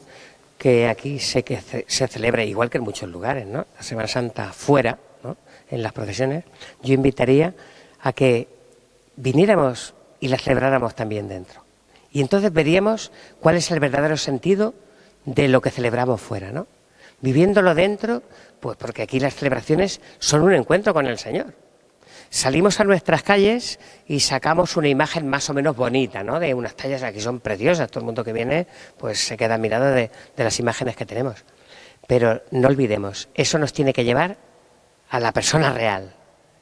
que aquí sé que se celebra igual que en muchos lugares, ¿no?, la Semana Santa fuera, ¿no?, en las procesiones. Yo invitaría a que viniéramos y la celebráramos también dentro. Y entonces veríamos cuál es el verdadero sentido de lo que celebramos fuera, ¿no? Viviéndolo dentro, pues porque aquí las celebraciones son un encuentro con el Señor. Salimos a nuestras calles y sacamos una imagen más o menos bonita, ¿no?, de unas tallas que aquí son preciosas, todo el mundo que viene pues se queda admirado de las imágenes que tenemos. Pero no olvidemos, eso nos tiene que llevar a la persona real,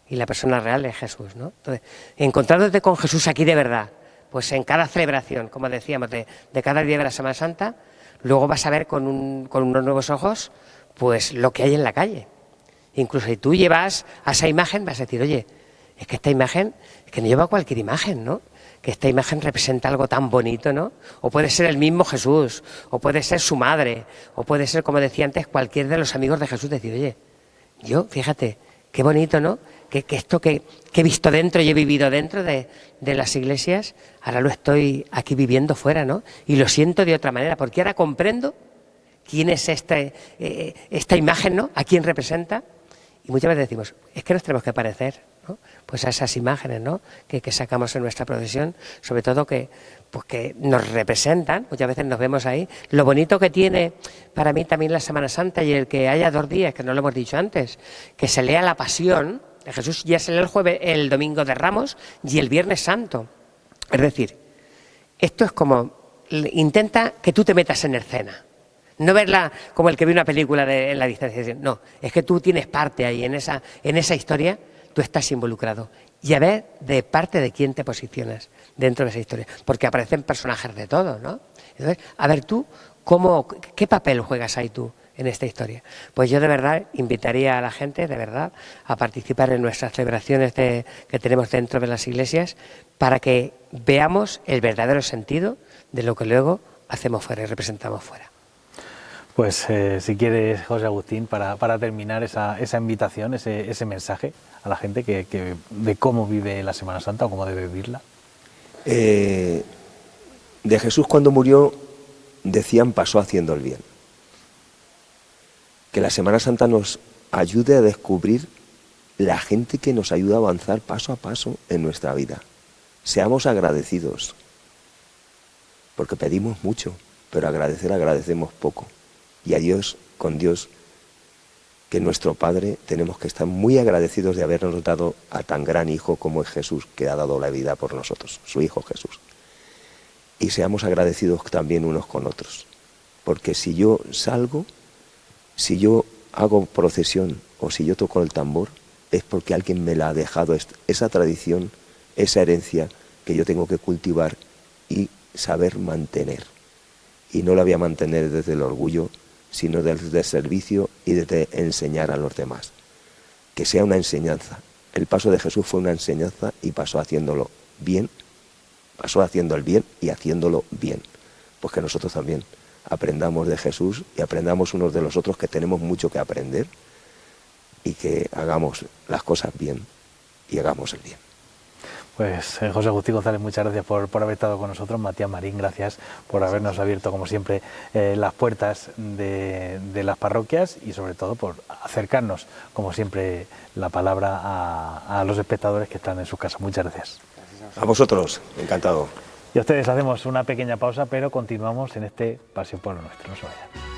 y la persona real es Jesús, ¿no? Entonces, encontrándote con Jesús aquí de verdad, pues en cada celebración, como decíamos, de cada día de la Semana Santa, luego vas a ver con unos nuevos ojos pues lo que hay en la calle. Incluso si tú llevas a esa imagen, vas a decir, oye, es que esta imagen, es que no lleva cualquier imagen, ¿no? Que esta imagen representa algo tan bonito, ¿no? O puede ser el mismo Jesús, o puede ser su madre, o puede ser, como decía antes, cualquier de los amigos de Jesús, decir, oye, yo, fíjate, qué bonito, ¿no?, que esto que he visto dentro y he vivido dentro de las iglesias, ahora lo estoy aquí viviendo fuera, ¿no? Y lo siento de otra manera, porque ahora comprendo quién es esta imagen, ¿no?, a quién representa. Y muchas veces decimos, es que nos tenemos que parecer, ¿no?, pues a esas imágenes, ¿no?, que sacamos en nuestra procesión, sobre todo que nos representan. Muchas veces nos vemos ahí. Lo bonito que tiene para mí también la Semana Santa y el que haya 2 días, que no lo hemos dicho antes, que se lea la Pasión de Jesús, ya se lee el domingo de Ramos y el Viernes Santo. Es decir, esto es como, intenta que tú te metas en escena. No verla como el que ve una película en la distancia. No, es que tú tienes parte ahí, en esa historia, tú estás involucrado. Y a ver de parte de quién te posicionas dentro de esa historia. Porque aparecen personajes de todo, ¿no? Entonces, a ver tú, ¿qué papel juegas ahí tú en esta historia? Pues yo de verdad invitaría a la gente, de verdad, a participar en nuestras celebraciones que tenemos dentro de las iglesias, para que veamos el verdadero sentido de lo que luego hacemos fuera y representamos fuera. Pues si quieres, José Agustín, para terminar esa invitación, ese mensaje a la gente de cómo vive la Semana Santa o cómo debe vivirla. De Jesús, cuando murió, decían, pasó haciendo el bien. Que la Semana Santa nos ayude a descubrir la gente que nos ayuda a avanzar paso a paso en nuestra vida. Seamos agradecidos, porque pedimos mucho, pero agradecemos poco. Y a Dios, con Dios, que nuestro Padre, tenemos que estar muy agradecidos de habernos dado a tan gran Hijo como es Jesús, que ha dado la vida por nosotros, su Hijo Jesús. Y seamos agradecidos también unos con otros, porque si yo salgo, si yo hago procesión o si yo toco el tambor, es porque alguien me la ha dejado, esa tradición, esa herencia que yo tengo que cultivar y saber mantener. Y no la voy a mantener desde el orgullo, sino desde el servicio y desde enseñar a los demás. Que sea una enseñanza. El paso de Jesús fue una enseñanza y pasó haciéndolo bien, pasó haciendo el bien y haciéndolo bien. Pues que nosotros también aprendamos de Jesús y aprendamos unos de los otros, que tenemos mucho que aprender, y que hagamos las cosas bien y hagamos el bien. Pues José Agustín González, muchas gracias por haber estado con nosotros. Matías Marín, gracias por habernos abierto, como siempre, las puertas de las parroquias y sobre todo por acercarnos, como siempre, la palabra a los espectadores que están en sus casas. Muchas gracias. A vosotros, encantado. Y a ustedes hacemos una pequeña pausa, pero continuamos en este Pasión por lo Nuestro. No se vayan.